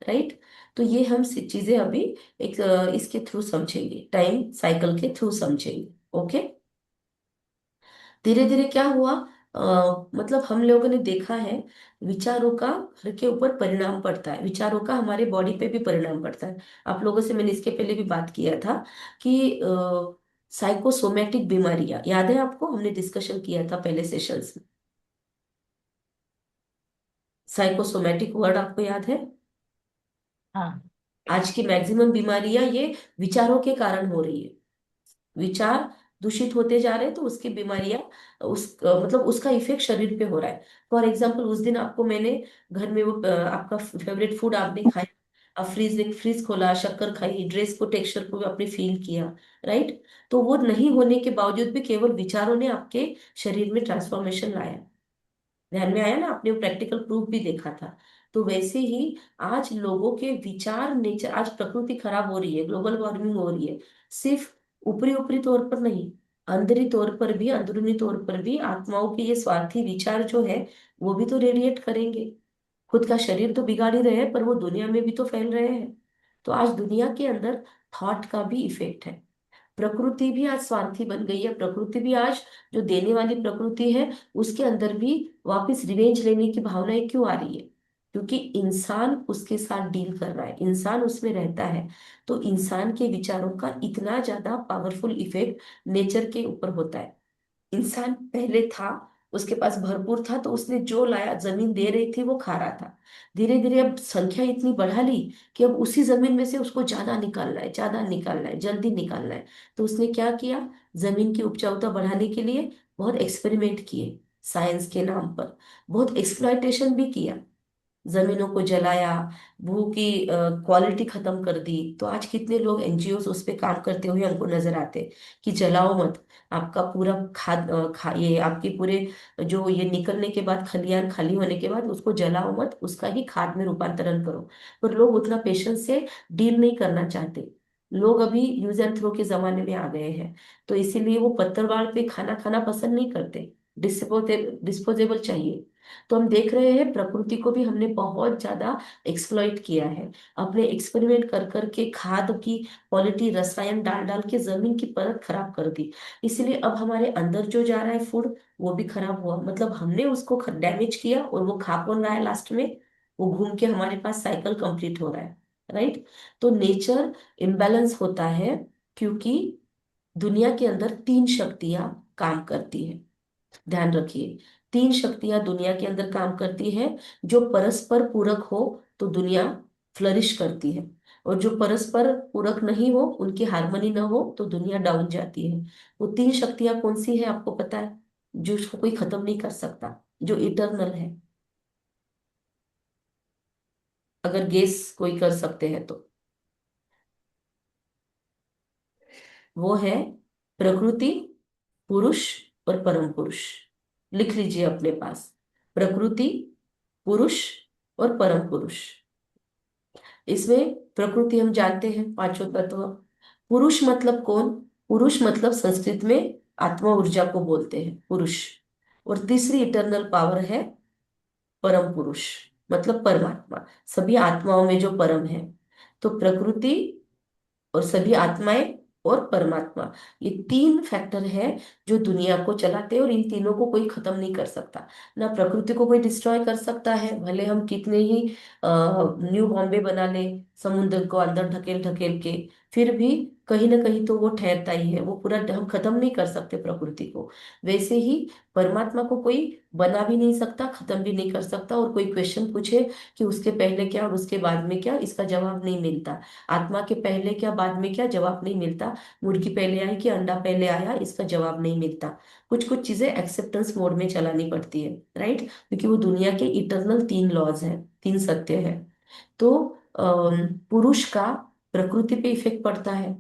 राइट। तो ये हम चीजें अभी एक इसके थ्रू समझेंगे, टाइम साइकिल के थ्रू समझेंगे। ओके। धीरे धीरे क्या हुआ, मतलब हम लोगों ने देखा है, विचारों का घर के ऊपर परिणाम पड़ता है, विचारों का हमारे बॉडी पे भी परिणाम पड़ता है। आप लोगों से मैंने इसके पहले भी बात किया था कि साइकोसोमेटिक बीमारियां, याद है आपको, हमने डिस्कशन किया था पहले सेशंस में। साइकोसोमेटिक वर्ड आपको याद है। हाँ। आज की मैक्सिमम बीमारियां ये विचारों के कारण हो रही है। विचार दूषित होते जा रहे हैं, तो उसकी बीमारियां, मतलब उसका इफेक्ट शरीर पे हो रहा है। फॉर एग्जाम्पल, उस दिन आपको मैंने घर में वो आपका फेवरेट फूड आपने खाया, अब फ्रीज खोला, शक्कर खाई, ड्रेस को, टेक्सचर को भी आपने फील किया। राइट। तो वो नहीं होने के बावजूद भी केवल विचारों ने आपके शरीर में ट्रांसफॉर्मेशन लाया। ध्यान में आया ना, आपने वो प्रैक्टिकल प्रूफ भी देखा था। तो वैसे ही आज लोगों के विचार, नेचर, आज प्रकृति खराब हो रही है, ग्लोबल वार्मिंग हो रही है, सिर्फ ऊपरी ऊपरी तौर पर नहीं, अंदरी तौर पर भी, अंदरूनी तौर पर भी आत्माओं के ये स्वार्थी विचार जो है, वो भी तो रेडिएट करेंगे। खुद का शरीर तो बिगाड़ ही रहे हैं, पर वो दुनिया में भी तो फैल रहे हैं। तो आज दुनिया के अंदर थॉट का भी इफेक्ट है। प्रकृति भी आज स्वार्थी बन गई है, प्रकृति भी आज, जो देने वाली प्रकृति है, उसके अंदर भी वापस रिवेंज लेने की भावनाएं क्यों आ रही है, क्योंकि इंसान उसके साथ डील कर रहा है, इंसान उसमें रहता है। तो इंसान के विचारों का इतना ज्यादा पावरफुल इफेक्ट नेचर के ऊपर होता है। इंसान पहले था, उसके पास भरपूर था, तो उसने जो लाया, जमीन दे रही थी वो खा रहा था। धीरे धीरे अब संख्या इतनी बढ़ा ली कि अब उसी जमीन में से उसको ज्यादा निकालना है, ज्यादा निकालना है, जल्दी निकालना है। तो उसने क्या किया, जमीन की उपजाऊता बढ़ाने के लिए बहुत एक्सपेरिमेंट किए, साइंस के नाम पर बहुत एक्सप्लॉयटेशन भी किया, जमीनों को जलाया, भू की क्वालिटी खत्म कर दी। तो आज कितने लोग एनजीओ उस पे काम करते हुए हमको नजर आते हैं कि जलाओ मत, आपका पूरा ये आपके पूरे जो ये निकलने के बाद, खलियान खाली होने के बाद उसको जलाओ मत, उसका ही खाद में रूपांतरण करो। पर लोग उतना पेशेंस से डील नहीं करना चाहते। लोग अभी यूज एंड थ्रो के जमाने में आ गए हैं, तो इसीलिए वो पत्थरबाड़ पे खाना खाना पसंद नहीं करते, डिस्पोजेबल चाहिए। तो हम देख रहे हैं प्रकृति को भी हमने बहुत ज्यादा एक्सप्लॉइट किया है, अपने एक्सपेरिमेंट कर करके खाद की क्वालिटी, रसायन डाल डाल के जमीन की परत खराब कर दी। इसलिए अब हमारे अंदर जो जा रहा है फूड, वो भी खराब हुआ, मतलब हमने उसको डैमेज किया, और वो खा कौन रहा है लास्ट में? वो घूम के हमारे पास साइकिल कंप्लीट हो रहा है, राइट? तो नेचर इम्बैलेंस होता है, क्योंकि दुनिया के अंदर तीन शक्तियां काम करती हैं। ध्यान रखिए, तीन शक्तियां दुनिया के अंदर काम करती हैं। जो परस्पर पूरक हो तो दुनिया फ्लरिश करती है, और जो परस्पर पूरक नहीं हो, उनकी हार्मनी ना हो, तो दुनिया डाउन जाती है। वो तीन शक्तियां कौन सी है आपको पता है? जो उसको कोई खत्म नहीं कर सकता, जो इटरनल है, अगर गेस कोई कर सकते हैं तो। वो है प्रकृति, पुरुष और परम पुरुष। लिख लीजिए अपने पास, प्रकृति, पुरुष और परम पुरुष। इसमें प्रकृति हम जानते हैं, पांचों तत्व। पुरुष मतलब कौन? पुरुष मतलब संस्कृत में आत्मा ऊर्जा को बोलते हैं, पुरुष। और तीसरी इटरनल पावर है परम पुरुष, मतलब परमात्मा, सभी आत्माओं में जो परम है। तो प्रकृति और सभी आत्माएं और परमात्मा, ये तीन फैक्टर है जो दुनिया को चलाते हैं, और इन तीनों को कोई खत्म नहीं कर सकता। ना प्रकृति को कोई डिस्ट्रॉय कर सकता है, भले हम कितने ही न्यू बॉम्बे बना ले समुद्र को अंदर ढकेल ढकेल के, फिर भी कहीं ना कहीं तो वो ठहरता ही है, वो पूरा हम खत्म नहीं कर सकते प्रकृति को। वैसे ही परमात्मा को कोई बना भी नहीं सकता, खत्म भी नहीं कर सकता। और कोई क्वेश्चन पूछे कि उसके पहले क्या और उसके बाद में क्या, इसका जवाब नहीं मिलता। आत्मा के पहले क्या बाद में क्या, जवाब नहीं मिलता। मुर्गी पहले आई कि अंडा पहले आया, इसका जवाब नहीं मिलता। कुछ कुछ चीजें एक्सेप्टेंस मोड में चलानी पड़ती है, राइट? क्योंकि वो दुनिया के इटरनल तीन लॉज हैं, तीन सत्य है। तो पुरुष का प्रकृति पे इफेक्ट पड़ता है,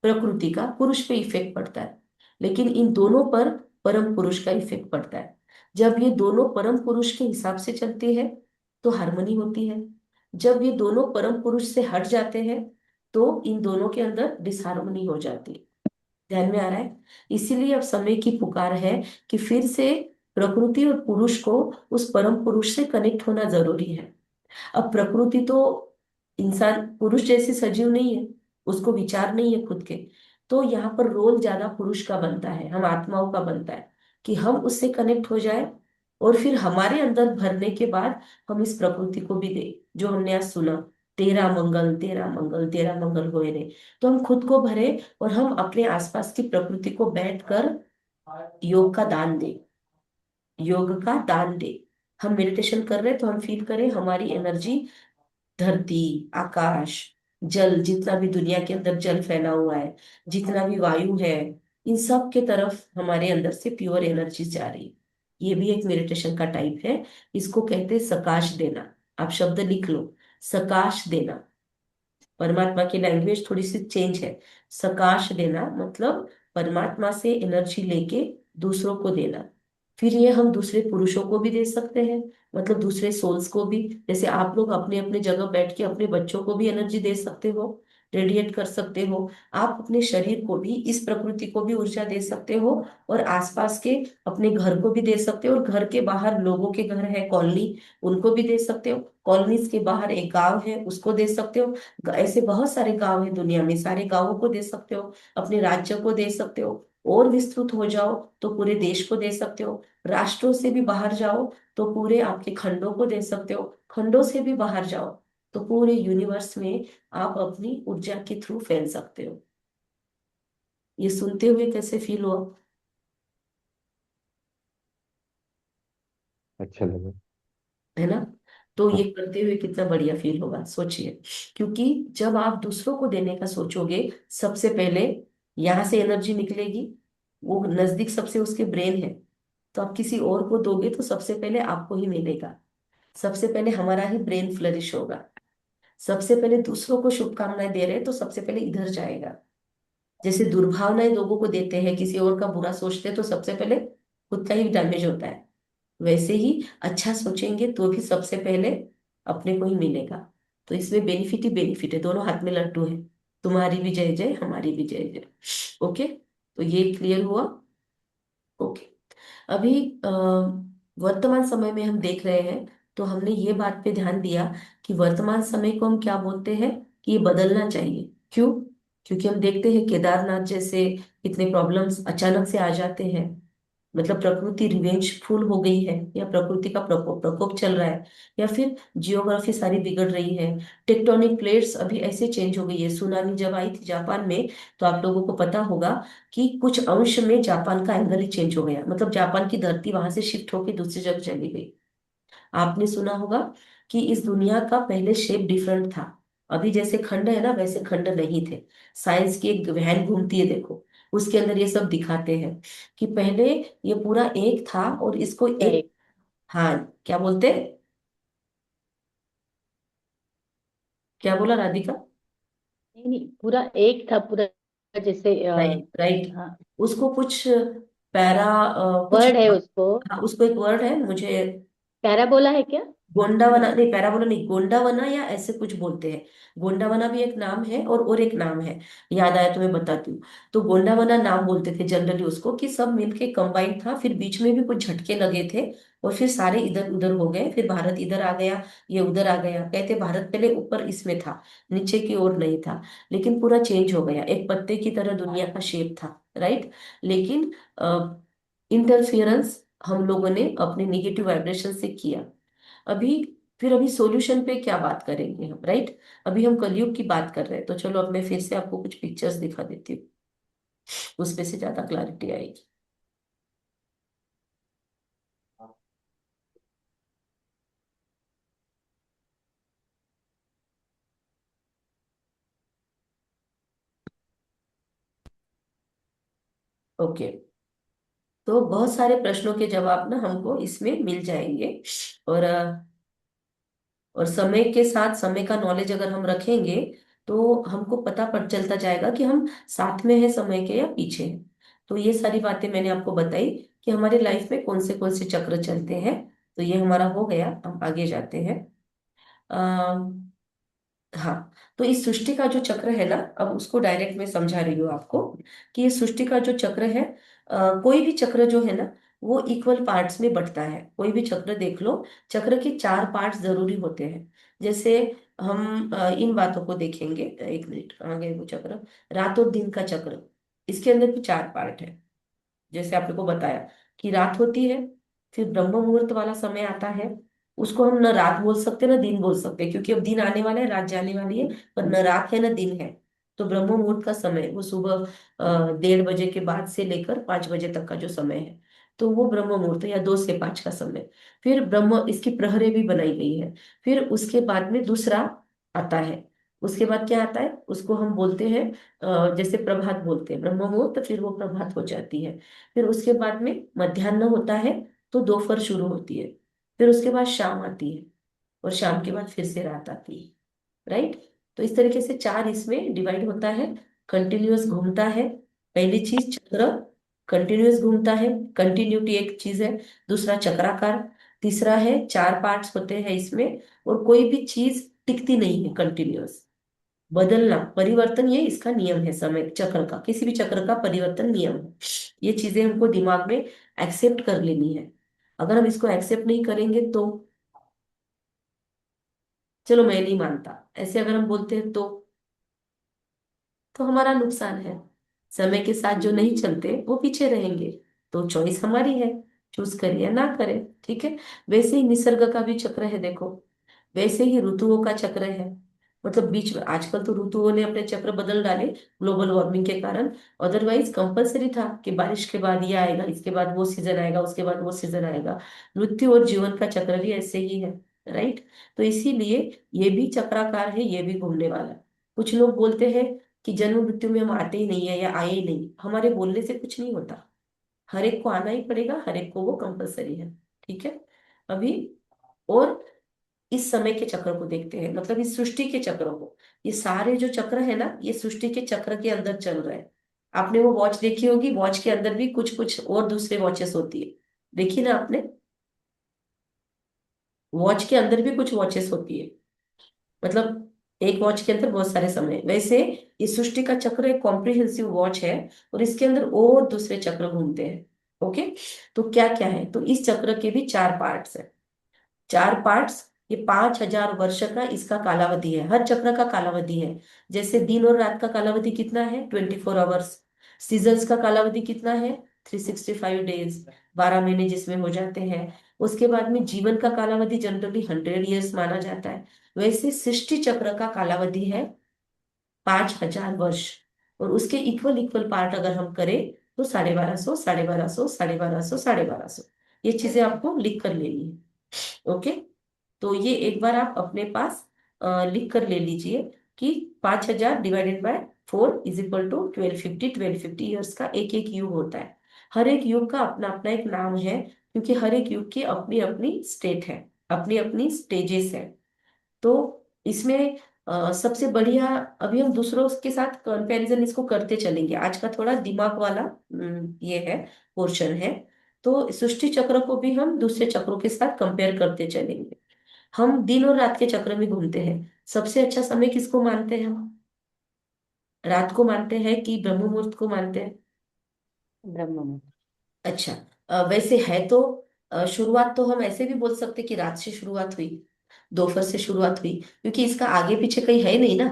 प्रकृति का पुरुष पे इफेक्ट पड़ता है, लेकिन इन दोनों पर परम पुरुष का इफेक्ट पड़ता है। जब ये दोनों परम पुरुष के हिसाब से चलते हैं तो हार्मनी होती है। जब ये दोनों परम पुरुष से हट जाते हैं तो इन दोनों के अंदर डिसहार्मनी हो जाती है। ध्यान में आ रहा है? इसीलिए अब समय की पुकार है कि फिर से प्रकृति और पुरुष को, उस परम पुरुष से कनेक्ट होना जरूरी है। अब प्रकृति तो इंसान पुरुष जैसी सजीव नहीं है, उसको विचार नहीं है खुद के। तो यहाँ पर रोल ज्यादा पुरुष का बनता है, हम आत्माओं का बनता है, कि हम उससे कनेक्ट हो जाए, और फिर हमारे अंदर भरने के बाद हम इस प्रकृति को भी दे। जो हमने आज सुना, तेरा मंगल तेरा मंगल तेरा मंगल होए रे, तो हम खुद को भरे, और हम अपने आसपास की प्रकृति को बैठकर योग का दान दें, योग का दान दे। हम मेडिटेशन कर रहे हैं तो हम फील करें हमारी एनर्जी, धरती, आकाश, जल, जितना भी दुनिया के अंदर जल फैला हुआ है, जितना भी वायु है, इन सब के तरफ हमारे अंदर से प्योर एनर्जी जा रही है। ये भी एक मेडिटेशन का टाइप है। इसको कहते हैं सकाश देना। आप शब्द लिख लो, सकाश देना। परमात्मा की लैंग्वेज थोड़ी सी चेंज है। सकाश देना मतलब परमात्मा से एनर्जी लेके दूसरों को देना। फिर ये हम दूसरे पुरुषों को भी दे सकते हैं, मतलब दूसरे सोल्स को भी। जैसे आप लोग अपने अपने जगह बैठ के अपने बच्चों को भी एनर्जी दे सकते हो, रेडिएट कर सकते हो। आप अपने शरीर को भी, इस प्रकृति को भी ऊर्जा दे सकते हो, और आसपास के अपने घर को भी दे सकते हो, और घर के बाहर लोगों के घर है कॉलोनी, उनको भी दे सकते हो। कॉलोनीज के बाहर एक गांव है, उसको दे सकते हो। ऐसे बहुत सारे गांव है दुनिया में, सारे गांवों को दे सकते हो, अपने राज्य को दे सकते हो। और विस्तृत हो जाओ तो पूरे देश को दे सकते हो। राष्ट्रों से भी बाहर जाओ तो पूरे आपके खंडों को दे सकते हो। खंडों से भी बाहर जाओ तो पूरे यूनिवर्स में आप अपनी ऊर्जा के थ्रू फैल सकते हो। ये सुनते हुए कैसे फील हुआ? अच्छा लगा। है ना? तो ये हाँ। करते हुए कितना बढ़िया फील होगा, सोचिए। क्योंकि जब आप दूसरों को देने का सोचोगे, सबसे पहले यहाँ से एनर्जी निकलेगी, वो नजदीक सबसे उसके ब्रेन है, तो आप किसी और को दोगे तो सबसे पहले आपको ही मिलेगा। सबसे पहले हमारा ही ब्रेन फ्लरिश होगा। सबसे पहले दूसरों को शुभकामनाएं दे रहे हैं तो सबसे पहले इधर जाएगा। जैसे दुर्भावनाएं लोगों को देते हैं, किसी और का बुरा सोचते हैं, तो सबसे पहले खुद का ही डैमेज होता है। वैसे ही अच्छा सोचेंगे तो भी सबसे पहले अपने को ही मिलेगा। तो इसमें बेनिफिट ही बेनिफिट है, दोनों हाथ में लड्डू है। तुम्हारी भी जय जय, हमारी भी जय जय। ओके, तो ये क्लियर हुआ। ओके, अभी वर्तमान समय में हम देख रहे हैं, तो हमने ये बात पे ध्यान दिया कि वर्तमान समय को हम क्या बोलते हैं, कि ये बदलना चाहिए। क्यों? क्योंकि हम देखते हैं केदारनाथ जैसे इतने प्रॉब्लम्स अचानक से आ जाते हैं। मतलब प्रकृति रिवेंजफुल हो गई है, या प्रकृति का प्रकोप प्रकोप चल रहा है, या फिर जियोग्राफी सारी बिगड़ रही है। टेक्टोनिक प्लेट्स अभी ऐसे चेंज हो गई है। सुनामी जब आई थी जापान में, तो आप लोगों को पता होगा कि कुछ अंश में जापान का एंगल ही चेंज हो गया, मतलब जापान की धरती वहां से शिफ्ट होकर दूसरी जगह चली गई। आपने सुना होगा कि इस दुनिया का पहले शेप डिफरेंट था। अभी जैसे खंड है ना, वैसे खंड नहीं थे। साइंस की एक वैन घूमती है, देखो, उसके अंदर ये सब दिखाते हैं कि पहले ये पूरा एक था और इसको एक, एक। हाँ, क्या बोलते हैं, क्या बोला राधिका? नहीं नहीं, पूरा एक था, पूरा जैसे राइट राइट। हाँ, उसको कुछ पैरा कुछ, वर्ड है उसको। हाँ, उसको एक वर्ड है, मुझे पैराबोला है क्या? गोंडावना नहीं। नहीं, पैराबोला नहीं, गोंडावना या ऐसे कुछ बोलते हैं। गोंडावना भी एक नाम है, और एक नाम है, याद आया तो मैं बताती हूँ। तो गोंडावना नाम बोलते थे जनरली उसको, कि सब मिलके कंबाइंड था, फिर बीच में भी कुछ झटके लगे थे, और फिर सारे इधर उधर हो गए, फिर भारत इधर आ गया, ये उधर आ गया। कहते भारत पहले ऊपर इसमें था, नीचे की ओर नहीं था, लेकिन पूरा चेंज हो गया, एक पत्ते की तरह दुनिया का शेप था, राइट। लेकिन इंटरफियरेंस हम लोगों ने अपने निगेटिव वाइब्रेशन से किया। अभी फिर अभी सॉल्यूशन पे क्या बात करेंगे हम, राइट। अभी हम कलयुग की बात कर रहे हैं, तो चलो अब मैं फिर से आपको कुछ पिक्चर्स दिखा देती हूँ, उस पे से ज्यादा क्लैरिटी आएगी। ओके, तो बहुत सारे प्रश्नों के जवाब ना हमको इसमें मिल जाएंगे। और और समय के साथ समय का नॉलेज अगर हम रखेंगे, तो हमको पता पड़ चलता जाएगा कि हम साथ में हैं समय के या पीछे हैं। तो ये सारी बातें मैंने आपको बताई कि हमारे लाइफ में कौन से चक्र चलते हैं। तो ये हमारा हो गया, हम आगे जाते हैं। हाँ, तो इस सृष्टि का जो चक्र है ना, अब उसको डायरेक्ट मैं समझा रही हूँ आपको, कि ये सृष्टि का जो चक्र है, कोई भी चक्र जो है ना, वो इक्वल पार्ट्स में बंटता है। कोई भी चक्र देख लो, चक्र के 4 पार्ट्स जरूरी होते हैं। जैसे हम इन बातों को देखेंगे, एक मिनट, कहाँ गए वो चक्र, रात और दिन का चक्र, इसके अंदर भी 4 पार्ट है। जैसे आपने को बताया कि रात होती है, फिर ब्रह्म मुहूर्त वाला समय आता है, उसको हम न रात बोल सकते न दिन बोल सकते, क्योंकि अब दिन आने वाला है, रात जाने वाली है, पर न रात है न दिन है। तो ब्रह्म मुहूर्त का समय वो सुबह 1:30 बजे के बाद से लेकर 5 बजे तक का जो समय है, तो वो ब्रह्म मुहूर्त, या 2 से 5 का समय। फिर ब्रह्म, इसकी प्रहरें भी बनाई गई है। फिर उसके बाद में दूसरा आता है। उसके बाद क्या आता है, उसको हम बोलते हैं जैसे प्रभात बोलते हैं, ब्रह्म मुहूर्त, फिर वो प्रभात हो जाती है। फिर उसके बाद में मध्याह्न होता है, तो दोपहर शुरू होती है। फिर उसके बाद शाम आती है, और शाम के बाद फिर से रात आती है, राइट। तो इस तरीके से 4 इसमें डिवाइड होता है। कंटिन्यूअस घूमता है, पहली चीज चक्र कंटिन्यूअस घूमता है, कंटिन्यूटी एक चीज है। दूसरा चक्राकार, तीसरा है 4 पार्ट्स होते हैं इसमें, और कोई भी चीज टिकती नहीं है कंटिन्यूअस। बदलना, परिवर्तन, ये इसका नियम है, समय चक्र का, किसी भी चक्र का परिवर्तन नियम है। ये चीजें हमको दिमाग में एक्सेप्ट कर लेनी है। अगर हम इसको एक्सेप्ट नहीं करेंगे तो, चलो मैं नहीं मानता, ऐसे अगर हम बोलते हैं तो हमारा नुकसान है। समय के साथ जो नहीं चलते वो पीछे रहेंगे। तो चॉइस हमारी है, चूज करिए या ना करें, ठीक है। वैसे ही निसर्ग का भी चक्र है, देखो, वैसे ही ऋतुओं का चक्र है। मतलब बीच में आजकल तो ऋतुओं ने अपने चक्र बदल डाले ग्लोबल वार्मिंग के कारण। अदरवाइज कंपलसरी था कि बारिश के बाद ये आएगा, इसके बाद वो सीजन आएगा, उसके बाद वो सीजन आएगा। मृत्यु और जीवन का चक्र भी ऐसे ही है, राइट। तो इसीलिए ये भी चक्राकार है, ये भी घूमने वाला है। कुछ लोग बोलते हैं कि जन्म मृत्यु में हम आते ही नहीं है या आए ही नहीं, हमारे बोलने से कुछ नहीं होता। हर एक को आना ही पड़ेगा, हर एक को वो कंपलसरी है, ठीक है। अभी और इस समय के चक्र को देखते हैं, मतलब इस सृष्टि के चक्र को। ये सारे जो चक्र है ना, ये सृष्टि के चक्र के अंदर चल रहे हैं। आपने वो वॉच देखी होगी, वॉच के अंदर भी कुछ कुछ और दूसरे वॉचेस होती है, देखी ना आपने? वॉच के अंदर भी कुछ वॉचेस होती है, मतलब एक वॉच के अंदर बहुत सारे समय। वैसे इस सृष्टि का चक्र एक कॉम्प्रिहेंसिव वॉच है, और इसके अंदर और दूसरे चक्र घूमते हैं। ओके, तो क्या क्या है, तो इस चक्र के भी चार पार्ट्स हैं। चार पार्ट्स, ये 5,000 वर्ष का इसका कालावधि है, हर चक्र का कालावधि है। जैसे दिन और रात का कालावधि कितना है, 24 आवर्स। सीजन्स का कालावधि कितना है, 365 डेज, 12 महीने जिसमें हो जाते हैं। उसके बाद में जीवन का कालावधि जनरली 100 ईयर्स माना जाता है। वैसे सृष्टि चक्र का कालावधि है 5,000 वर्ष, और उसके इक्वल इक्वल पार्ट अगर हम करें तो 1250, 1250, 1250, 1250, ये चीजें आपको लिख कर लेनी है। ओके, तो ये एक बार आप अपने पास लिख कर ले लीजिए कि 5,000 divided by 4 is equal to 1250। 1250 years का एक एक युग होता है। हर एक युग का अपना अपना एक नाम है, क्योंकि हर एक युग की अपनी अपनी स्टेट है, अपनी अपनी स्टेजेस है। तो इसमें सबसे बढ़िया, अभी हम दूसरों के साथ कंपैरिजन इसको करते चलेंगे। आज का थोड़ा दिमाग वाला ये है, पोर्शन है। तो सृष्टि चक्र को भी हम दूसरे चक्रों के साथ कंपेयर करते चलेंगे। हम दिन और रात के चक्र में घूमते हैं। सबसे अच्छा समय किसको मानते हैं हम, रात को मानते हैं कि ब्रह्म मुहूर्त को मानते हैं? ब्रह्म मुहूर्त। अच्छा, वैसे है तो शुरुआत तो हम ऐसे भी बोल सकते कि रात से शुरुआत हुई, दोपहर से शुरुआत हुई, क्योंकि इसका आगे पीछे कहीं है नहीं ना,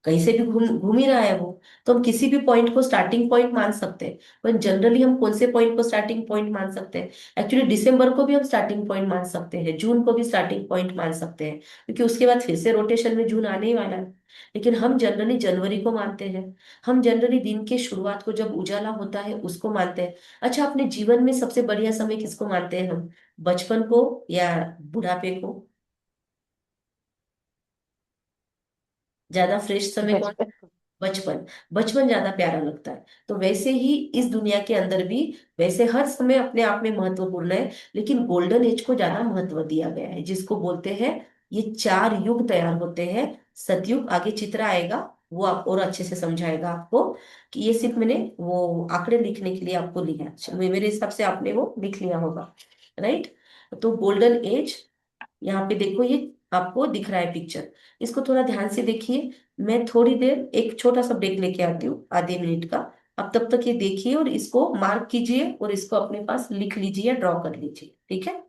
कहीं से भी घूम घूम ही रहा है वो। तो हम किसी भी पॉइंट को स्टार्टिंग पॉइंट मान सकते हैं। पर जनरली हम कौन से पॉइंट को स्टार्टिंग पॉइंट मान सकते हैं? एक्चुअली दिसंबर को भी हम स्टार्टिंग पॉइंट मान सकते हैं, जून को भी स्टार्टिंग पॉइंट मान सकते हैं, क्योंकि उसके बाद फिर से रोटेशन में जून आने ही वाला है। लेकिन हम जनरली जनवरी को मानते हैं। हम जनरली दिन के शुरुआत को, जब उजाला होता है, उसको मानते हैं। अच्छा, अपने जीवन में सबसे बढ़िया समय किसको मानते हैं हम, बचपन को या बुढ़ापे को? ज्यादा फ्रेश समय कौन? बचपन को। बचपन। बचपन ज्यादा प्यारा लगता है। तो वैसे ही इस दुनिया के अंदर भी, वैसे हर समय अपने आप में महत्वपूर्ण है, लेकिन गोल्डन एज को ज्यादा महत्व दिया गया है, जिसको बोलते हैं, ये चार युग तैयार होते हैं। सतयुग, आगे चित्र आएगा, वो आप और अच्छे से समझाएगा आपको, कि ये सिर्फ मैंने वो आंकड़े लिखने के लिए आपको लिखा है। अच्छा, मेरे हिसाब से आपने वो लिख लिया होगा, राइट? तो गोल्डन एज, यहाँ पे देखो, ये आपको दिख रहा है पिक्चर, इसको थोड़ा ध्यान से देखिए। मैं थोड़ी देर एक छोटा सा ब्रेक लेके आती हूँ, आधे मिनट का। अब तब तक ये देखिए और इसको मार्क कीजिए, और इसको अपने पास लिख लीजिए या ड्रॉ कर लीजिए, ठीक है?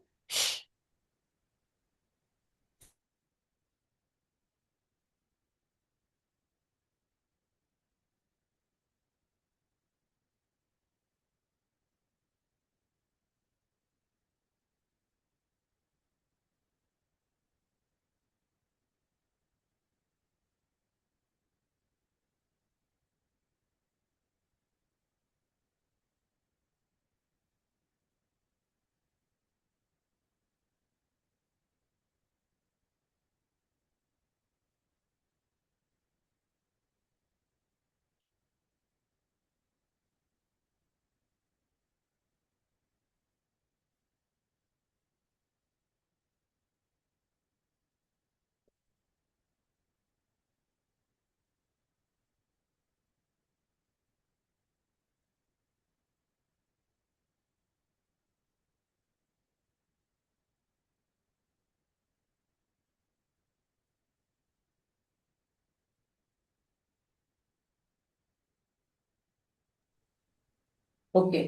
ओके,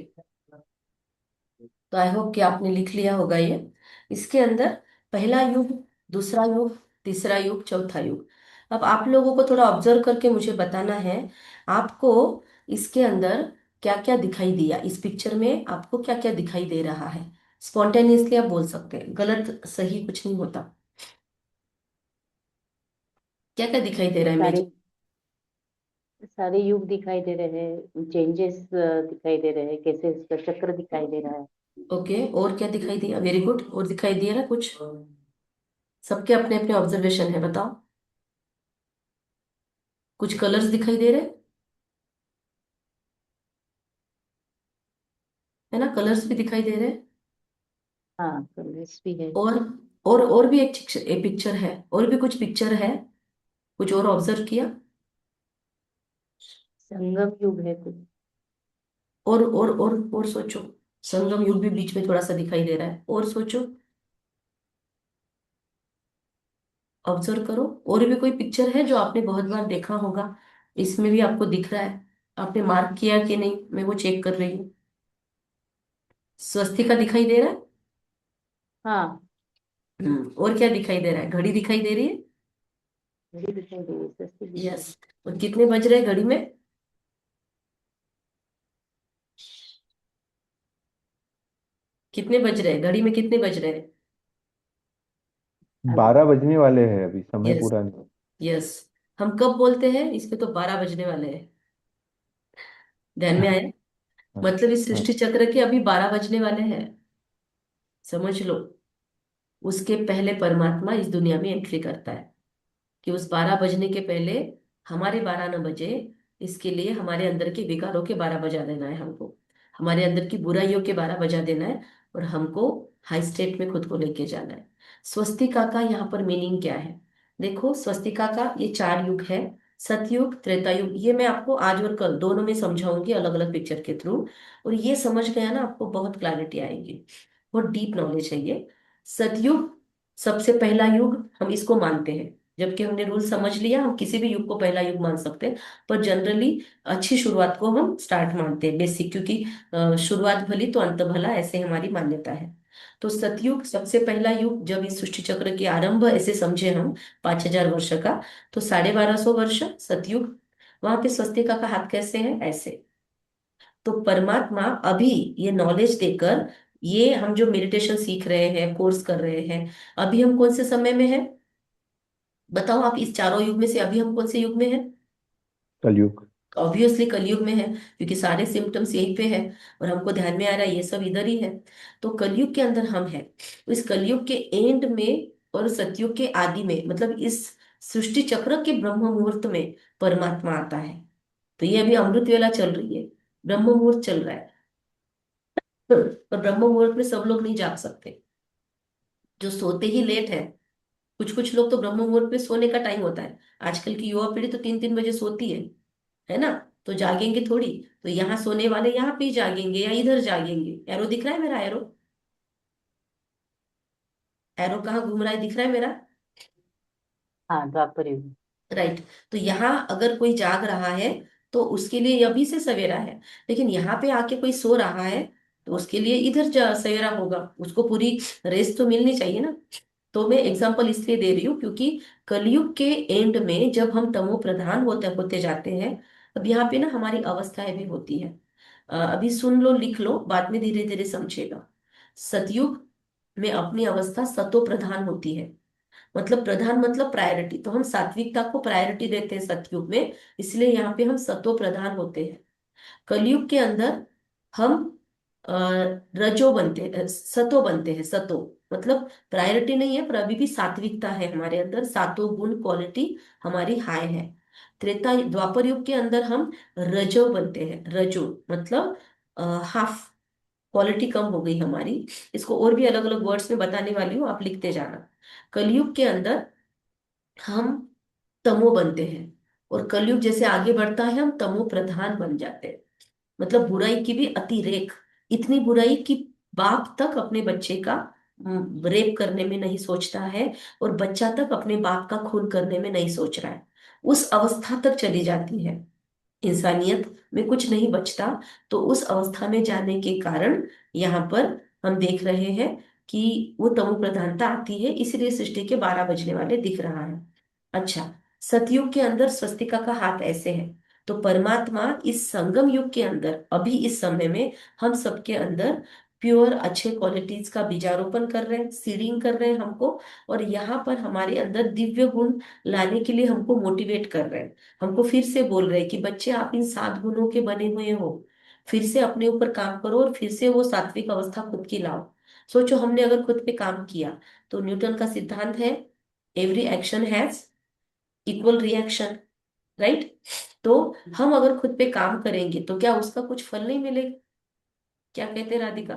तो आई होप कि आपने लिख लिया होगा ये। इसके अंदर पहला युग, दूसरा युग, तीसरा युग, चौथा युग। अब आप लोगों को थोड़ा ऑब्जर्व करके मुझे बताना है, आपको इसके अंदर क्या क्या दिखाई दिया, इस पिक्चर में आपको क्या क्या दिखाई दे रहा है। स्पॉन्टेनियसली आप बोल सकते हैं, गलत सही कुछ नहीं होता। क्या क्या दिखाई दे रहा है सारे मेजर? सारे युग दिखाई दे रहे हैं, चेंजेस दिखाई दे रहे हैं, कैसे इसका चक्र दिखाई दे रहा है। ओके, और क्या दिखाई दिया? वेरी गुड, और दिखाई दिया ना कुछ? सबके अपने अपने ऑब्जर्वेशन है, बताओ। कुछ कलर्स दिखाई दे रहे हैं, है ना? कलर्स भी दिखाई दे रहे हैं। हाँ, कलर्स भी है। और और भी एक पिक्चर है, और भी कुछ पिक्चर है, कुछ और ऑब्जर्व किया? संगम युग है कुछ। और सोचो। संगम युग भी बीच में थोड़ा सा दिखाई दे रहा है, और सोचो। ऑब्जर्व करो। और भी कोई पिक्चर है जो आपने बहुत बार देखा होगा, इसमें भी आपको दिख रहा है, आपने मार्क किया कि नहीं, मैं वो चेक कर रही हूँ। स्वस्तिका दिखाई दे रहा है? हाँ, और क्या दिखाई दे रहा है? घड़ी दिखाई दे रही है? घड़ी दिखाई दे रही है, सस्ती दिखाई दे यस। और कितने बज रहे हैं घड़ी में? कितने बज रहे हैं घड़ी में, कितने बज रहे हैं? अभी। 12 बजने वाले हैं, अभी समय यस। पूरा नहीं। यस। हम कब बोलते हैं इस पे तो 12 बजने वाले हैं? ध्यान में आया? हाँ, मतलब इस हाँ। सृष्टि चक्र के अभी 12 बजने वाले हैं, समझ लो। उसके पहले परमात्मा इस दुनिया में एंट्री करता है, कि उस 12 बजने के पहले हमारे 12 न बजे, इसके लिए हमारे अंदर के विकारों के 12 बजा देना है हमको, हमारे अंदर की बुराइयों के 12 बजा देना है, और हमको हाई स्टेट में खुद को लेके जाना है। स्वस्तिका का यहाँ पर मीनिंग क्या है? देखो, स्वस्तिका का ये 4 युग है, सतयुग, त्रेता युग। ये मैं आपको आज और कल दोनों में समझाऊंगी अलग अलग पिक्चर के थ्रू। और ये समझ गया ना, आपको बहुत क्लैरिटी आएगी, बहुत डीप नॉलेज है ये। सतयुग सबसे पहला युग हम इसको मानते हैं, जबकि हमने रूल समझ लिया, हम किसी भी युग को पहला युग मान सकते हैं, पर जनरली अच्छी शुरुआत को हम स्टार्ट मानते हैं, बेसिक, क्योंकि शुरुआत भली तो अंत भला, ऐसे हमारी मान्यता है। तो सतयुग सबसे पहला युग, जब इस सृष्टि चक्र की आरंभ ऐसे समझे हम, 5,000 वर्ष का, तो 1250 वर्ष सतयुग। वहां पे स्वस्तिका का हाथ कैसे है? ऐसे। तो परमात्मा अभी ये नॉलेज देकर, ये हम जो मेडिटेशन सीख रहे हैं, कोर्स कर रहे हैं, अभी हम कौन से समय में है? बताओ आप, इस चारों युग में से अभी हम कौन से युग में हैं? कलयुग। ऑब्वियसली कलयुग में है, क्योंकि सारे सिम्टम्स यहीं पे है, और हमको ध्यान में आ रहा है ये सब इधर ही है। तो कलयुग के अंदर हम हैं। तो इस कलयुग के एंड में और सतयुग के आदि में, मतलब इस सृष्टि चक्र के ब्रह्म मुहूर्त में परमात्मा आता है। तो ये अभी अमृत वेला चल रही है, ब्रह्म मुहूर्त चल रहा है। पर ब्रह्म मुहूर्त में सब लोग नहीं जाग सकते, जो सोते ही लेट है। कुछ कुछ लोग तो ब्रह्म मुहूर्त में सोने का टाइम होता है, आजकल की युवा पीढ़ी तो 3-3 बजे सोती है ना? तो जागेंगे थोड़ी। तो यहाँ सोने वाले यहाँ पे ही जागेंगे या इधर जागेंगे? एरो दिख रहा है मेरा? एरो, एरो कहाँ घूम रहा है, दिख रहा है मेरा? हाँ, द्वापर युग। राइट। तो यहाँ अगर कोई जाग रहा है, तो उसके लिए अभी से सवेरा है। लेकिन यहाँ पे आके कोई सो रहा है, तो उसके लिए इधर सवेरा होगा, उसको पूरी रेस्ट तो मिलनी चाहिए ना। तो मैं एग्जांपल इसलिए दे रही हूँ, क्योंकि कलयुग के एंड में जब हम तमो प्रधान होते होते जाते हैं, अब यहाँ पे ना हमारी अवस्थाएं भी होती है। अभी सुन लो, लिख लो, बाद में धीरे धीरे समझेगा। सतयुग में अपनी अवस्था सतो प्रधान होती है। मतलब प्रधान मतलब प्रायोरिटी, तो हम सात्विकता को प्रायोरिटी देते हैं सतयुग में, इसलिए यहाँ पे हम सतो प्रधान होते हैं। कलयुग के अंदर हम अ, रजो बनते हैं, सतो बनते हैं। सतो मतलब प्रायोरिटी नहीं है, पर अभी भी सात्विकता है हमारे अंदर, सातों गुण क्वालिटी हमारी हाई है। त्रेता द्वापर युग के अंदर हम रजो बनते हैं। रजो मतलब हाफ, क्वालिटी कम हो गई हमारी। इसको और भी अलग अलग वर्ड्स में बताने वाली हूँ, आप लिखते जाना। कलयुग के अंदर हम तमो बनते हैं, और कलयुग जैसे आगे बढ़ता है हम तमो प्रधान बन जाते हैं। मतलब बुराई की भी अतिरेक, इतनी बुराई कि बाप तक अपने बच्चे का रेप करने में नहीं सोचता है, और बच्चा तक अपने बाप का खून करने में नहीं सोच रहा है। उस अवस्था तक चली जाती है, इंसानियत में कुछ नहीं बचता। तो उस अवस्था में जाने के कारण यहाँ पर हम देख रहे हैं कि वो तमो प्रधानता आती है, इसलिए सृष्टि के 12 बजने वाले दिख रहा है। अच्छा, सतयुग के अंदर स्वस्तिका का हाथ ऐसे है। तो परमात्मा इस संगम युग के अंदर, अभी इस समय में हम सबके अंदर प्योर अच्छे क्वालिटीज का बीजारोपण कर रहे हैं, सीडिंग कर रहे हैं हमको। और यहाँ पर हमारे अंदर दिव्य गुण लाने के लिए हमको मोटिवेट कर रहे हैं, हमको फिर से बोल रहे हैं कि बच्चे आप इन 7 गुणों के बने हुए हो, फिर से अपने ऊपर काम करो और फिर से वो सात्विक अवस्था खुद की लाओ। सोचो, हमने अगर खुद पे काम किया, तो न्यूटन का सिद्धांत है, every action has equal reaction, right? तो हम अगर खुद पे काम करेंगे तो क्या उसका कुछ फल नहीं मिलेगा? क्या कहते हैं राधिका?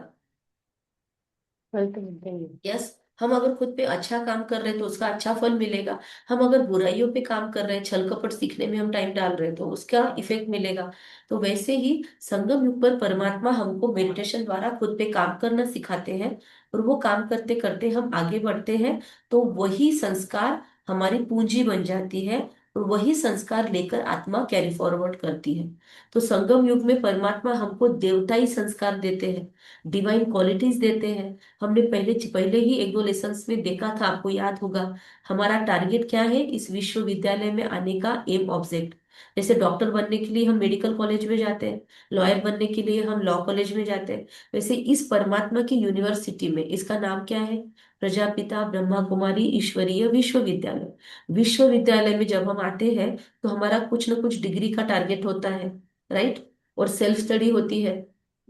फल तो मिलता ही है। यस। हम अगर खुद पे अच्छा काम कर रहे हैं तो उसका अच्छा फल मिलेगा। हम अगर बुराइयों पे काम कर रहे हैं, छल कपट सीखने में हम टाइम डाल रहे हैं, तो उसका इफेक्ट मिलेगा। तो वैसे ही संगम युग पर परमात्मा हमको मेडिटेशन द्वारा खुद पे काम करना सिखाते हैं, और वो काम करते करते हम आगे बढ़ते हैं। तो वही संस्कार हमारी पूंजी बन जाती है, और वही संस्कार लेकर आत्मा कैरी फॉरवर्ड करती है। तो संगम युग में परमात्मा हमको देवताई संस्कार देते हैं, डिवाइन क्वालिटीज देते हैं। हमने पहले पहले ही एक दो लेसन्स में देखा था, आपको याद होगा। हमारा टारगेट क्या है इस विश्वविद्यालय में आने का, एम ऑब्जेक्ट। जैसे डॉक्टर बनने के लिए हम मेडिकल कॉलेज में जाते हैं, लॉयर बनने के लिए हम लॉ कॉलेज में जाते हैं, वैसे इस परमात्मा की यूनिवर्सिटी में, इसका नाम क्या है, प्रजापिता ब्रह्मा कुमारी ईश्वरीय विश्वविद्यालय। विश्वविद्यालय में जब हम आते हैं तो हमारा कुछ ना कुछ डिग्री का टारगेट होता है, राइट। और सेल्फ स्टडी होती है।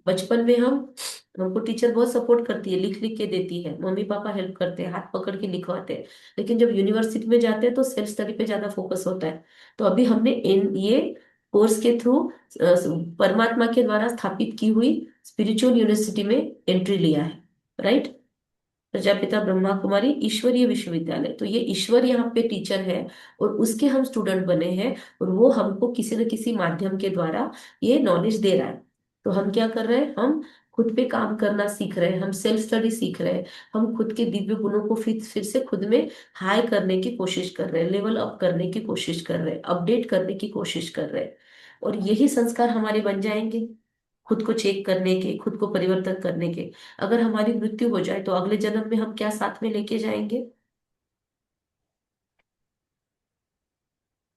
बचपन में हमको टीचर बहुत सपोर्ट करती है, लिख लिख के देती है, मम्मी पापा हेल्प करते हैं, हाथ पकड़ के लिखवाते हैं। लेकिन जब यूनिवर्सिटी में जाते हैं तो सेल्फ स्टडी पे ज्यादा फोकस होता है। तो अभी हमने ये कोर्स के थ्रू परमात्मा के द्वारा स्थापित की हुई स्पिरिचुअल यूनिवर्सिटी में एंट्री लिया है, राइट। प्रजापिता ब्रह्मा कुमारी ईश्वरीय विश्वविद्यालय, तो ये ईश्वर यहाँ पे टीचर है और उसके हम स्टूडेंट बने हैं, और वो हमको किसी न किसी माध्यम के द्वारा ये नॉलेज दे रहा है। तो हम क्या कर रहे हैं, हम खुद पे काम करना सीख रहे हैं, हम सेल्फ स्टडी सीख रहे हैं, हम खुद के दिव्य गुणों को फिर से खुद में हाई करने की कोशिश कर रहे हैं, लेवल अप करने की कोशिश कर रहे हैं, अपडेट करने की कोशिश कर रहे हैं। और यही संस्कार हमारे बन जाएंगे, खुद को चेक करने के, खुद को परिवर्तन करने के। अगर हमारी मृत्यु हो जाए तो अगले जन्म में हम क्या साथ में लेके जाएंगे,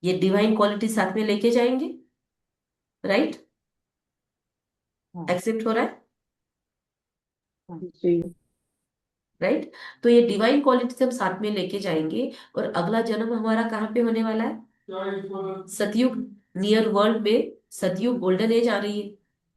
ये डिवाइन क्वालिटी साथ में लेके जाएंगे, राइट। हाँ। एक्सेप्ट हो रहा है, हाँ। जी। राइट। तो ये डिवाइन क्वालिटी हम साथ में लेके जाएंगे, और अगला जन्म हमारा कहाँ पे होने वाला है, सतयुग। नियर वर्ल्ड में सतयुग गोल्डन एज आ रही है,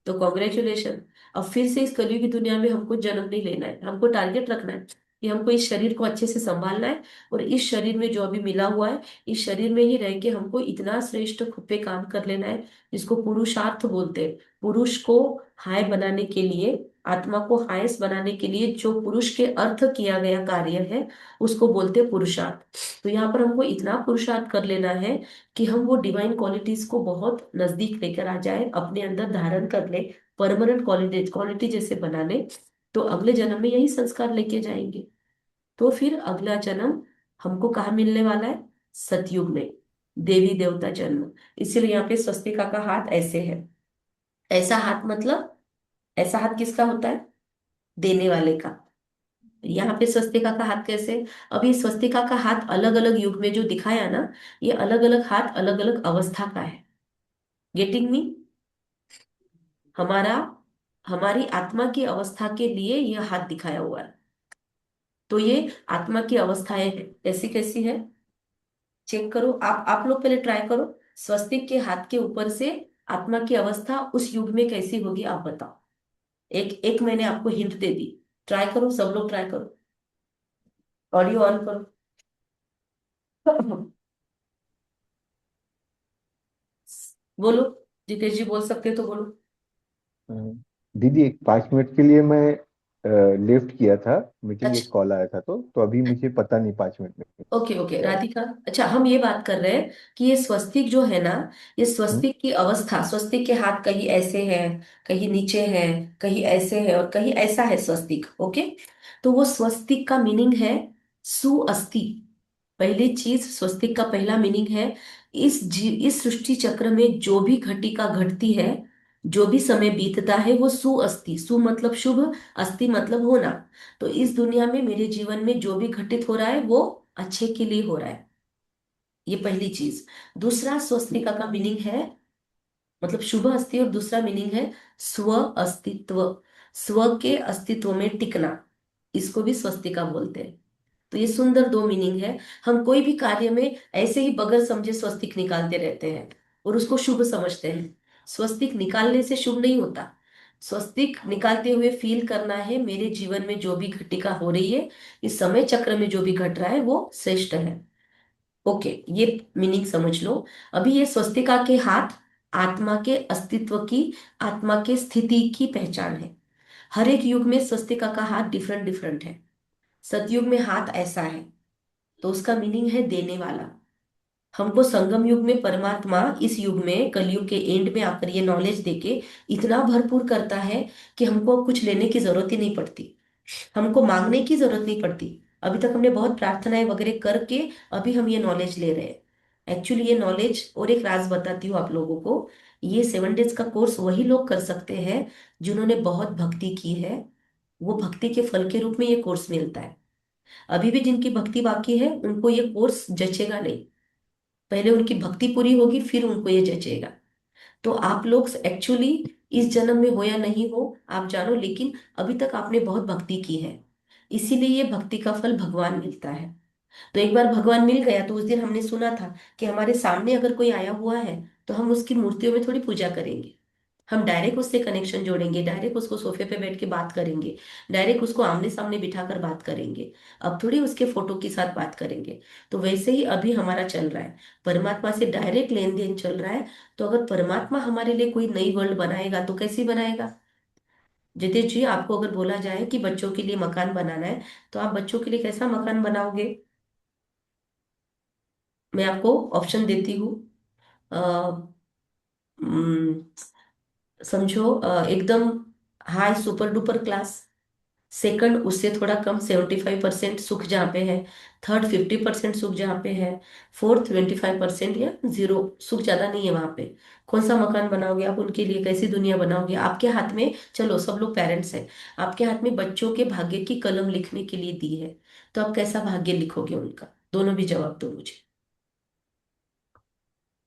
तो कॉन्ग्रेचुलेशन। अब फिर से इस कलयुग की दुनिया में हमको जन्म नहीं लेना है, हमको टारगेट रखना है कि हमको इस शरीर को अच्छे से संभालना है, और इस शरीर में जो अभी मिला हुआ है, इस शरीर में ही रह के हमको इतना श्रेष्ठ खुद पे काम कर लेना है, जिसको पुरुषार्थ बोलते हैं। पुरुष को हाय बनाने के लिए, आत्मा को हायस बनाने के लिए जो पुरुष के अर्थ किया गया कार्य है, उसको बोलते हैं पुरुषार्थ। तो यहाँ पर हमको इतना पुरुषार्थ कर लेना है कि हम वो डिवाइन क्वालिटीज को बहुत नजदीक लेकर आ जाए, अपने अंदर धारण कर ले, परमानेंट क्वालिटी क्वालिटी जैसे बना ले। तो अगले जन्म में यही संस्कार लेके जाएंगे। तो फिर अगला जन्म हमको कहाँ मिलने वाला है, सतयुग में, देवी देवता जन्म। इसीलिए यहाँ पे स्वस्तिका का हाथ ऐसे है। ऐसा हाथ मतलब, ऐसा हाथ किसका होता है, देने वाले का। यहाँ पे स्वस्तिका का हाथ कैसे, अब ये स्वस्तिका का हाथ अलग अलग युग में जो दिखाया ना, ये अलग अलग हाथ अलग अलग अवस्था का है। गेटिंग मी, हमारा हमारी आत्मा की अवस्था के लिए यह हाथ दिखाया हुआ है। तो ये आत्मा की अवस्थाएं हैं, कैसी कैसी है, चेक करो। आप लोग पहले ट्राई करो, स्वस्तिक के हाथ के ऊपर से आत्मा की अवस्था उस युग में कैसी होगी, आप बताओ। एक एक मैंने आपको हिंट दे दी, ट्राई करो, सब लोग ट्राई करो, ऑडियो ऑन करो। बोलो, जितेश जी बोल सकते हो तो बोलो। अ, दीदी, एक 5 मिनट के लिए मैं लिफ्ट किया था, मीटिंग अच्छा, एक कॉल आया था, तो अभी मुझे पता नहीं 5 मिनट में ओके ओके क्या होगा। राधिका, अच्छा हम ये बात कर रहे हैं कि ये स्वस्तिक जो है ना, ये हम्म। स्वस्तिक की अवस्था, स्वस्तिक के हाथ कहीं ऐसे हैं, कहीं नीचे हैं, कहीं ऐसे है, और कहीं ऐसा है स्वस्तिक, ओके। तो वो स्वस्तिक का मीनिंग है सुअस्थि। पहली चीज, स्वस्तिक का पहला मीनिंग है, इस सृष्टि चक्र में जो भी घटिका घटती है, जो भी समय बीतता है, वो सुअस्थि, सु मतलब शुभ, अस्थि मतलब होना। तो इस दुनिया में मेरे जीवन में जो भी घटित हो रहा है वो अच्छे के लिए हो रहा है, ये पहली चीज। दूसरा, स्वस्तिका का मीनिंग है, मतलब शुभ अस्थि, और दूसरा मीनिंग है स्व अस्तित्व, स्व के अस्तित्व में टिकना, इसको भी स्वस्तिका बोलते हैं। तो ये सुंदर दो मीनिंग है। हम कोई भी कार्य में ऐसे ही बगैर समझे स्वस्तिक निकालते रहते हैं और उसको शुभ समझते हैं। स्वस्तिक निकालने से शुभ नहीं होता, स्वस्तिक निकालते हुए फील करना है मेरे जीवन में जो भी घटिका हो रही है, इस समय चक्र में जो भी घट रहा है वो श्रेष्ठ है, ओके। ये मीनिंग समझ लो। अभी ये स्वस्तिका के हाथ आत्मा के अस्तित्व की, आत्मा के स्थिति की पहचान है। हर एक युग में स्वस्तिका का हाथ डिफरेंट डिफरेंट है। सतयुग में हाथ ऐसा है, तो उसका मीनिंग है देने वाला। हमको संगम युग में परमात्मा इस युग में, कलयुग के एंड में आकर ये नॉलेज देके इतना भरपूर करता है कि हमको अब कुछ लेने की जरूरत ही नहीं पड़ती, हमको मांगने की जरूरत नहीं पड़ती। अभी तक हमने बहुत प्रार्थनाएं वगैरह करके अभी हम ये नॉलेज ले रहे हैं। एक्चुअली ये नॉलेज, और एक राज बताती हूँ आप लोगों को, ये 7 डेज का कोर्स वही लोग कर सकते हैं जिन्होंने बहुत भक्ति की है। वो भक्ति के फल के रूप में ये कोर्स मिलता है। अभी भी जिनकी भक्ति बाकी है उनको ये कोर्स जचेगा नहीं। पहले उनकी भक्ति पूरी होगी फिर उनको ये जचेगा। तो आप लोग एक्चुअली इस जन्म में हो या नहीं हो आप जानो, लेकिन अभी तक आपने बहुत भक्ति की है, इसीलिए ये भक्ति का फल भगवान मिलता है। तो एक बार भगवान मिल गया तो उस दिन हमने सुना था कि हमारे सामने अगर कोई आया हुआ है तो हम उसकी मूर्तियों में थोड़ी पूजा करेंगे। हम डायरेक्ट उससे कनेक्शन जोड़ेंगे, डायरेक्ट उसको सोफे पे बैठ के बात करेंगे, डायरेक्ट उसको आमने सामने बिठाकर बात करेंगे। अब थोड़ी उसके फोटो के साथ बात करेंगे। तो वैसे ही अभी हमारा चल रहा है, परमात्मा से डायरेक्ट लेन देन चल रहा है। तो अगर परमात्मा हमारे लिए कोई नई वर्ल्ड बनाएगा तो कैसी बनाएगा? जितेश जी, आपको अगर बोला जाए कि बच्चों के लिए मकान बनाना है तो आप बच्चों के लिए कैसा मकान बनाओगे? मैं आपको ऑप्शन देती हूँ। अ, समझो, एकदम high super duper class. Second उससे थोड़ा कम 75% सुख जहाँ पे है। थर्ड 50% सुख जहाँ पे है। फोर्थ 25% या जीरो सुख ज्यादा नहीं है वहां पे। कौन सा मकान बनाओगे आप उनके लिए? कैसी दुनिया बनाओगे? आपके हाथ में, चलो सब लोग पेरेंट्स हैं, आपके हाथ में बच्चों के भाग्य की कलम लिखने के लिए दी है, तो आप कैसा भाग्य लिखोगे उनका? दोनों भी जवाब दो मुझे।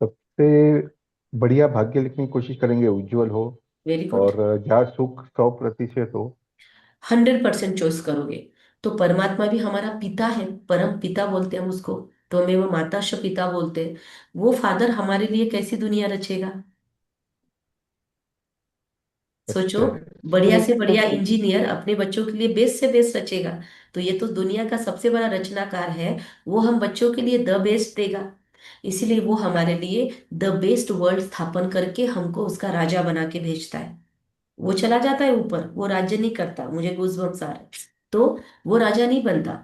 सबसे बढ़िया भाग्य लिखने की कोशिश करेंगे, उज्जवल हो वेरी गुड। और जहाँ सुख 100% हो। 100% चॉइस करोगे। तो परमात्मा भी हमारा पिता है, परम पिता बोलते हैं हम उसको। तो हमें वो माता पिता बोलते हैं। वो फादर हमारे लिए कैसी दुनिया रचेगा? सोचो। अच्छा है। बढ़िया से तो बढ़िया इंजीनियर अपने बच्चों के लिए बेस्ट से बेस्ट रचेगा। तो ये तो दुनिया का सबसे बड़ा रचनाकार है। वो हम बच्चों के लिए द बेस्ट देगा। इसीलिए वो हमारे लिए द बेस्ट वर्ल्ड स्थापन करके हमको उसका राजा बना के भेजता है। वो चला जाता है ऊपर, वो राज्य नहीं करता, मुझे गूज़बम्प्स आ रहे हैं। तो वो राजा नहीं बनता,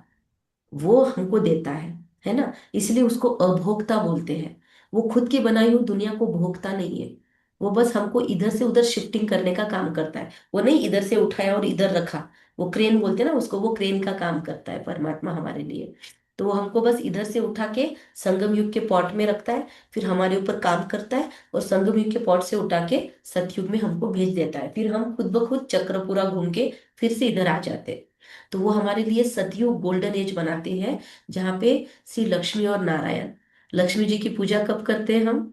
वो हमको देता है ना। इसलिए उसको अभोक्ता बोलते हैं। वो खुद की बनाई हुई दुनिया को भोगता नहीं है। वो बस हमको इधर से उधर शिफ्टिंग करने का काम करता है। वो नहीं इधर से उठाया और इधर रखा, वो क्रेन बोलते हैं ना उसको, वो क्रेन का काम करता है परमात्मा हमारे लिए। तो वो हमको बस इधर से उठा के संगम युग के पॉट में रखता है, फिर हमारे ऊपर काम करता है, और संगम युग के पॉट से उठा के सतयुग में हमको भेज देता है। फिर हम खुद ब खुद चक्र पूरा घूम के फिर से इधर आ जाते हैं। तो वो हमारे लिए सतयुग गोल्डन एज बनाते हैं, जहाँ पे श्री लक्ष्मी और नारायण, लक्ष्मी जी की पूजा कब करते हैं हम?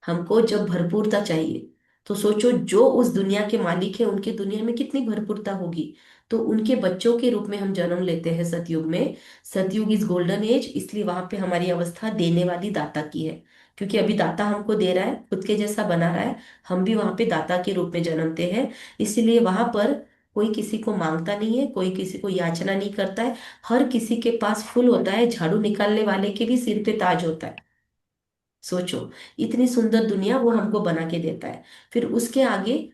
हमको जब भरपूरता चाहिए। तो सोचो, जो उस दुनिया के मालिक है उनकी दुनिया में कितनी भरपूरता होगी। तो उनके बच्चों के रूप में हम जन्म लेते हैं सतयुग में। सतयुग इज गोल्डन एज, इसलिए वहां पे हमारी अवस्था देने वाली दाता की है। क्योंकि अभी दाता हमको दे रहा है, खुद के जैसा बना रहा है। हम भी वहां पे दाता के रूप में जन्मते हैं। इसीलिए वहां पर कोई किसी को मांगता नहीं है, कोई किसी को याचना नहीं करता है। हर किसी के पास फूल होता है, झाड़ू निकालने वाले के भी सिर पे ताज होता है। सोचो, इतनी सुंदर दुनिया वो हमको बना के देता है। फिर उसके आगे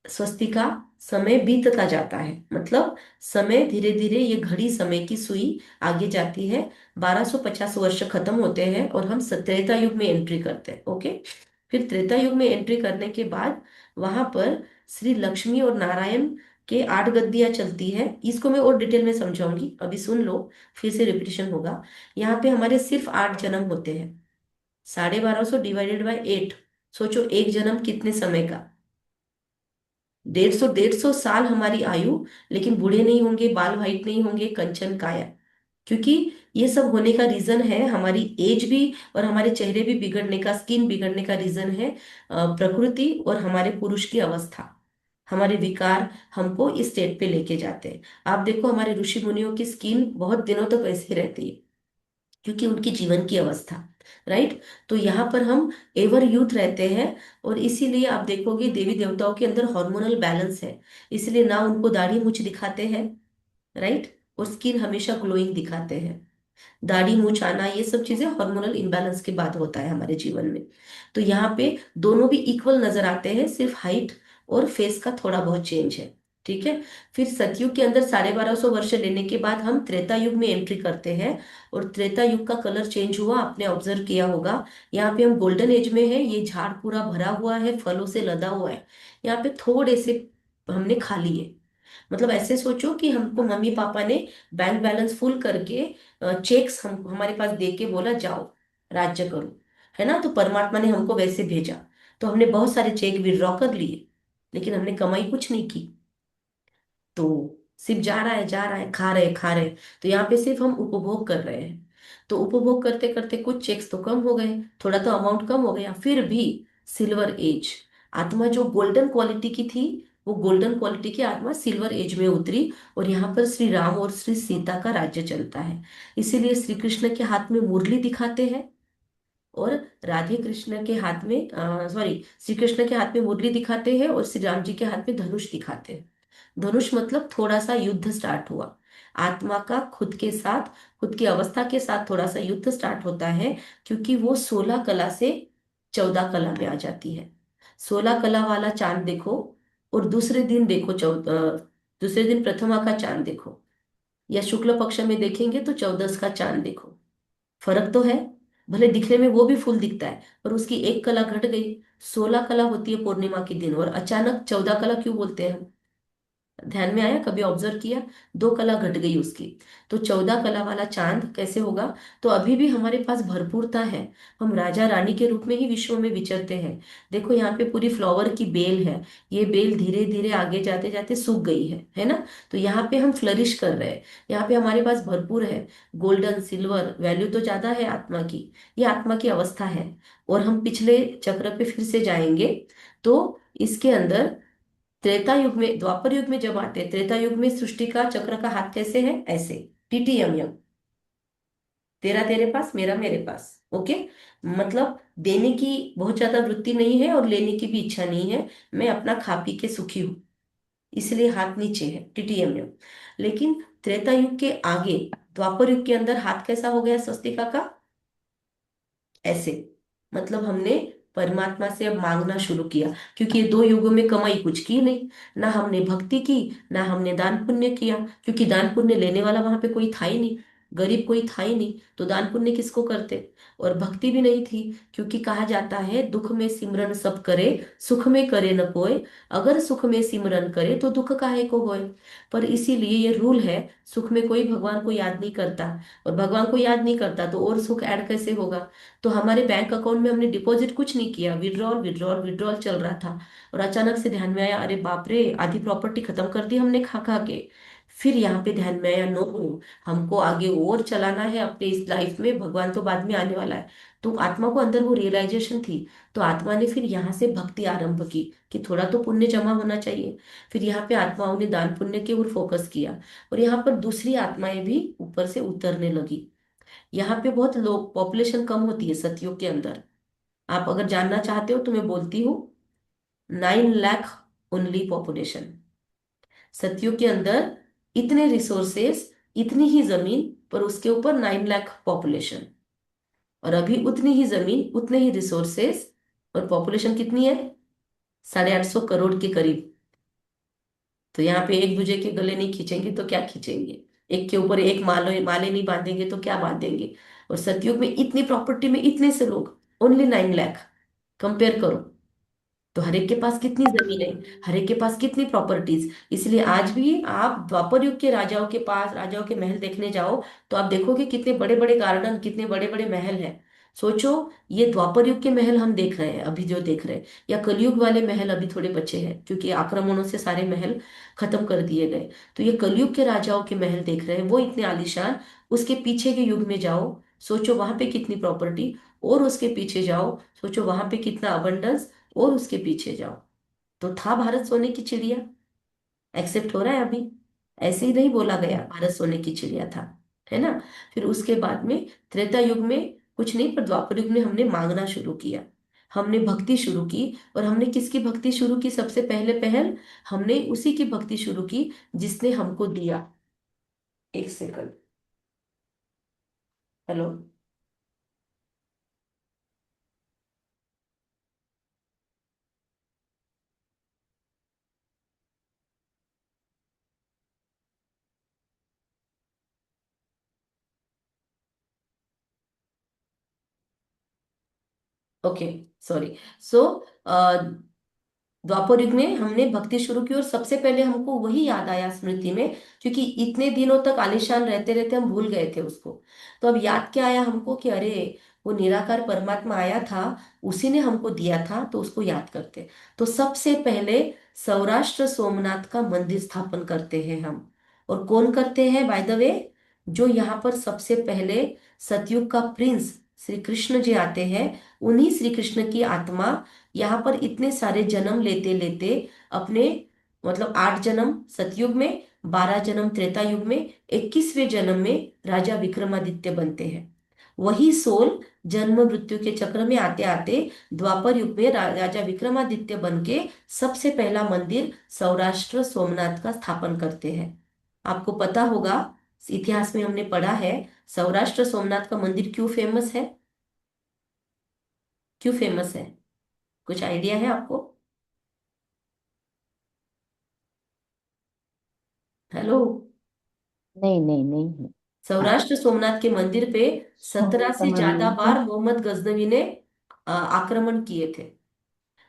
स्वस्तिका, समय बीतता जाता है, मतलब समय धीरे धीरे, ये घड़ी समय की सुई आगे जाती है। 1250 वर्ष खत्म होते हैं और हम त्रेता युग में एंट्री करते हैं। ओके। फिर त्रेता युग में एंट्री करने के बाद वहां पर श्री लक्ष्मी और नारायण के 8 गद्दियां चलती है। इसको मैं और डिटेल में समझाऊंगी, अभी सुन लो, फिर से रिपीटिशन होगा। यहाँ पे हमारे सिर्फ 8 जन्म होते हैं। 1250 डिवाइडेड बाय 8। सोचो एक जन्म कितने समय का? 150 साल हमारी आयु। लेकिन बूढ़े नहीं होंगे, बाल वाइट नहीं होंगे, कंचन काया। क्योंकि ये सब होने का रीजन है हमारी एज भी, और हमारे चेहरे भी बिगड़ने का, स्किन बिगड़ने का रीजन है प्रकृति और हमारे पुरुष की अवस्था। हमारे विकार हमको इस स्टेट पे लेके जाते हैं। आप देखो हमारे ऋषि मुनियों की स्किन बहुत दिनों तक ऐसे ही रहती है, क्योंकि उनकी जीवन की अवस्था। राइट। तो यहाँ पर हम एवर यूथ रहते हैं। और इसीलिए आप देखोगे देवी देवताओं के अंदर हार्मोनल बैलेंस है। इसलिए ना उनको दाढ़ी मूछ दिखाते हैं। राइट। और स्किन हमेशा ग्लोइंग दिखाते हैं। दाढ़ी मूंछ आना ये सब चीजें हार्मोनल इम्बैलेंस के बाद होता है हमारे जीवन में। तो यहाँ पे दोनों भी इक्वल नजर आते हैं, सिर्फ हाइट और फेस का थोड़ा बहुत चेंज है। ठीक है। फिर सतयुग के अंदर 1250 वर्ष लेने के बाद हम त्रेता युग में एंट्री करते हैं। और त्रेता युग का कलर चेंज हुआ, आपने ऑब्जर्व किया होगा। यहाँ पे हम गोल्डन एज में है, ये झाड़ पूरा भरा हुआ है, फलों से लदा हुआ है। यहाँ पे थोड़े से हमने खा लिए। मतलब ऐसे सोचो कि हमको मम्मी पापा ने बैंक बैलेंस फुल करके चेक्स हम हमारे पास दे के बोला जाओ राज्य करो, है ना। तो परमात्मा ने हमको वैसे भेजा। तो हमने बहुत सारे चेक विड्रॉ कर लिए, लेकिन हमने कमाई कुछ नहीं की। तो सिर्फ जा रहा है, जा रहा है, खा रहे। तो यहाँ पे सिर्फ हम उपभोग कर रहे हैं। तो उपभोग करते करते कुछ चेक्स तो कम हो गए, थोड़ा तो अमाउंट कम हो गया, फिर भी सिल्वर एज, आत्मा जो गोल्डन क्वालिटी की थी, वो गोल्डन क्वालिटी की आत्मा सिल्वर एज में उतरी। और यहाँ पर श्री राम और श्री सीता का राज्य चलता है। इसीलिए श्री कृष्ण के हाथ में मुरली दिखाते हैं, और राधे कृष्ण के हाथ में सॉरी, श्री कृष्ण के हाथ में मुरली दिखाते हैं और श्री राम जी के हाथ में धनुष दिखाते हैं। धनुष मतलब थोड़ा सा युद्ध स्टार्ट हुआ, आत्मा का खुद के साथ, खुद की अवस्था के साथ थोड़ा सा युद्ध स्टार्ट होता है, क्योंकि वो 16 कला से 14 कला में आ जाती है। 16 कला वाला चांद देखो, और दूसरे दिन देखो दूसरे दिन प्रथमा का चांद देखो, या शुक्ल पक्ष में देखेंगे तो 14 का चांद देखो। फर्क तो है। भले दिखने में वो भी फूल दिखता है, पर उसकी एक कला घट गई। 16 कला होती है पूर्णिमा के दिन, और अचानक 14 कला क्यों बोलते हैं हम? ध्यान में आया? कभी ऑब्जर्व किया? 2 कला घट गई उसकी। तो 14 कला वाला चांद कैसे होगा? तो अभी भी हमारे पास भरपूरता है। हम राजा रानी के रूप में ही विश्व में विचरते हैं। देखो यहाँ पे पूरी फ्लावर की बेल है, ये बेल धीरे धीरे आगे जाते जाते सूख गई है ना। तो यहाँ पे हम फ्लरिश कर रहे हैं, यहाँ पे हमारे पास भरपूर है। गोल्डन सिल्वर वैल्यू तो ज्यादा है आत्मा की, ये आत्मा की अवस्था है। और हम पिछले चक्र पे फिर से जाएंगे, तो इसके अंदर त्रेता युग में, द्वापर युग में जब आते हैं, त्रेता युग में सृष्टि का चक्र का हाथ कैसे है? ऐसे, टीटीएम यम, तेरा तेरे पास, मेरा मेरे पास। ओके, मतलब देने की बहुत ज्यादा वृत्ति नहीं है और लेने की भी इच्छा नहीं है। मैं अपना खा पी के सुखी हूं, इसलिए हाथ नीचे है, टीटीएम यम। लेकिन त्रेता युग के आगे, द्वापर युग के अंदर हाथ कैसा हो गया स्वस्तिका का? ऐसे। मतलब हमने परमात्मा से अब मांगना शुरू किया, क्योंकि ये 2 युगों में कमाई कुछ की नहीं। ना हमने भक्ति की, ना हमने दान पुण्य किया, क्योंकि दान पुण्य लेने वाला वहां पे कोई था ही नहीं, गरीब कोई था ही नहीं, तो दान पुण्य किसको करते? और भक्ति भी नहीं थी, क्योंकि कहा जाता है दुख में सिमरन सब करे, सुख में करे न कोय, अगर सुख में सिमरन करे तो दुख काहे को होए। पर इसीलिए ये रूल है, सुख में कोई भगवान को याद नहीं करता, और भगवान को याद नहीं करता तो और सुख ऐड कैसे होगा? तो हमारे बैंक अकाउंट में हमने डिपॉजिट कुछ नहीं किया, विड्रॉल विड्रॉल विड्रॉल चल रहा था। और अचानक से ध्यान में आया, अरे बाप रे, आधी प्रॉपर्टी खत्म कर दी हमने खा खा के। फिर यहाँ पे ध्यान में आया, नो, हमको आगे और चलाना है अपने इस लाइफ में, भगवान तो बाद में आने वाला है। तो आत्मा को अंदर वो रियलाइजेशन थी, तो आत्मा ने फिर यहाँ से भक्ति आरंभ की, कि थोड़ा तो पुण्य जमा होना चाहिए। फिर यहाँ पे आत्माओं ने दान पुण्य के ऊपर फोकस किया, और यहाँ पर दूसरी आत्माएं भी ऊपर से उतरने लगी। यहाँ पे बहुत लोग, पॉपुलेशन कम होती है सतयुग के अंदर। आप अगर जानना चाहते हो तो मैं बोलती हूँ, 9 लाख ओनली पॉपुलेशन। सतयुग के अंदर इतने रिसोर्सेस, इतनी ही जमीन, पर उसके ऊपर 9 लाख पॉपुलेशन। और अभी उतनी ही जमीन, उतने ही रिसोर्सेस, और पॉपुलेशन कितनी है? 850 करोड़ के करीब। तो यहाँ पे एक दूसरे के गले नहीं खींचेंगे तो क्या खींचेंगे? एक के ऊपर एक माले माले नहीं बांधेंगे तो क्या बांधेंगे? और सतयुग में इतनी प्रॉपर्टी में इतने से लोग, ओनली 9 लाख। कंपेयर करो, तो हर एक के पास कितनी जमीन है, हर एक के पास कितनी प्रॉपर्टीज। इसलिए आज भी आप द्वापर युग के राजाओं के पास, राजाओं के महल देखने जाओ, तो आप देखोगे कितने बड़े बड़े गार्डन, कितने बड़े बड़े महल हैं। सोचो, ये द्वापर युग के महल हम देख रहे हैं अभी जो देख रहे हैं, या कलयुग वाले महल अभी थोड़े बचे हैं, क्योंकि आक्रमणों से सारे महल खत्म कर दिए गए। तो ये कलयुग के राजाओं के महल देख रहे हैं, वो इतने आलीशान। उसके पीछे के युग में जाओ, सोचो वहां पे कितनी प्रॉपर्टी, और उसके पीछे जाओ, सोचो वहां पे कितना अबंडेंस, और उसके पीछे जाओ। तो था भारत सोने की चिड़िया? एक्सेप्ट हो रहा है अभी? ऐसे ही नहीं बोला गया भारत सोने की चिड़िया था, है ना। फिर उसके बाद में त्रेता युग में कुछ नहीं, पर द्वापर युग में हमने मांगना शुरू किया, हमने भक्ति शुरू की। और हमने किसकी भक्ति शुरू की? सबसे पहले पहल हमने उसी की भक्ति शुरू की जिसने हमको दिया। एक second, hello. Okay, sorry. So द्वापर युग में हमने भक्ति शुरू की और सबसे पहले हमको वही याद आया स्मृति में, क्योंकि इतने दिनों तक आलीशान रहते रहते हम भूल गए थे उसको। तो अब याद क्या आया हमको कि अरे वो निराकार परमात्मा आया था, उसी ने हमको दिया था, तो उसको याद करते। तो सबसे पहले सौराष्ट्र सोमनाथ का मंदिर स्थापन करते हैं हम। और कौन करते हैं बाय द वे? जो यहाँ पर सबसे पहले सतयुग का प्रिंस श्री कृष्ण जी आते हैं, उन्हीं श्री कृष्ण की आत्मा यहाँ पर इतने सारे जन्म लेते लेते अपने, मतलब 8 जन्म सतयुग में, 12 जन्म त्रेता युग में, 21वें जन्म में राजा विक्रमादित्य बनते हैं। वही सोल जन्म मृत्यु के चक्र में आते आते द्वापर युग में राजा विक्रमादित्य बन के सबसे पहला मंदिर सौराष्ट्र सोमनाथ का स्थापन करते हैं। आपको पता होगा, इतिहास में हमने पढ़ा है, सौराष्ट्र सोमनाथ का मंदिर क्यों फेमस है? क्यों फेमस है? कुछ आइडिया है आपको? हेलो। नहीं नहीं नहीं है। सौराष्ट्र सोमनाथ के मंदिर पे 17 से समझ ज्यादा नहीं है। बार मोहम्मद गजनवी ने आक्रमण किए थे।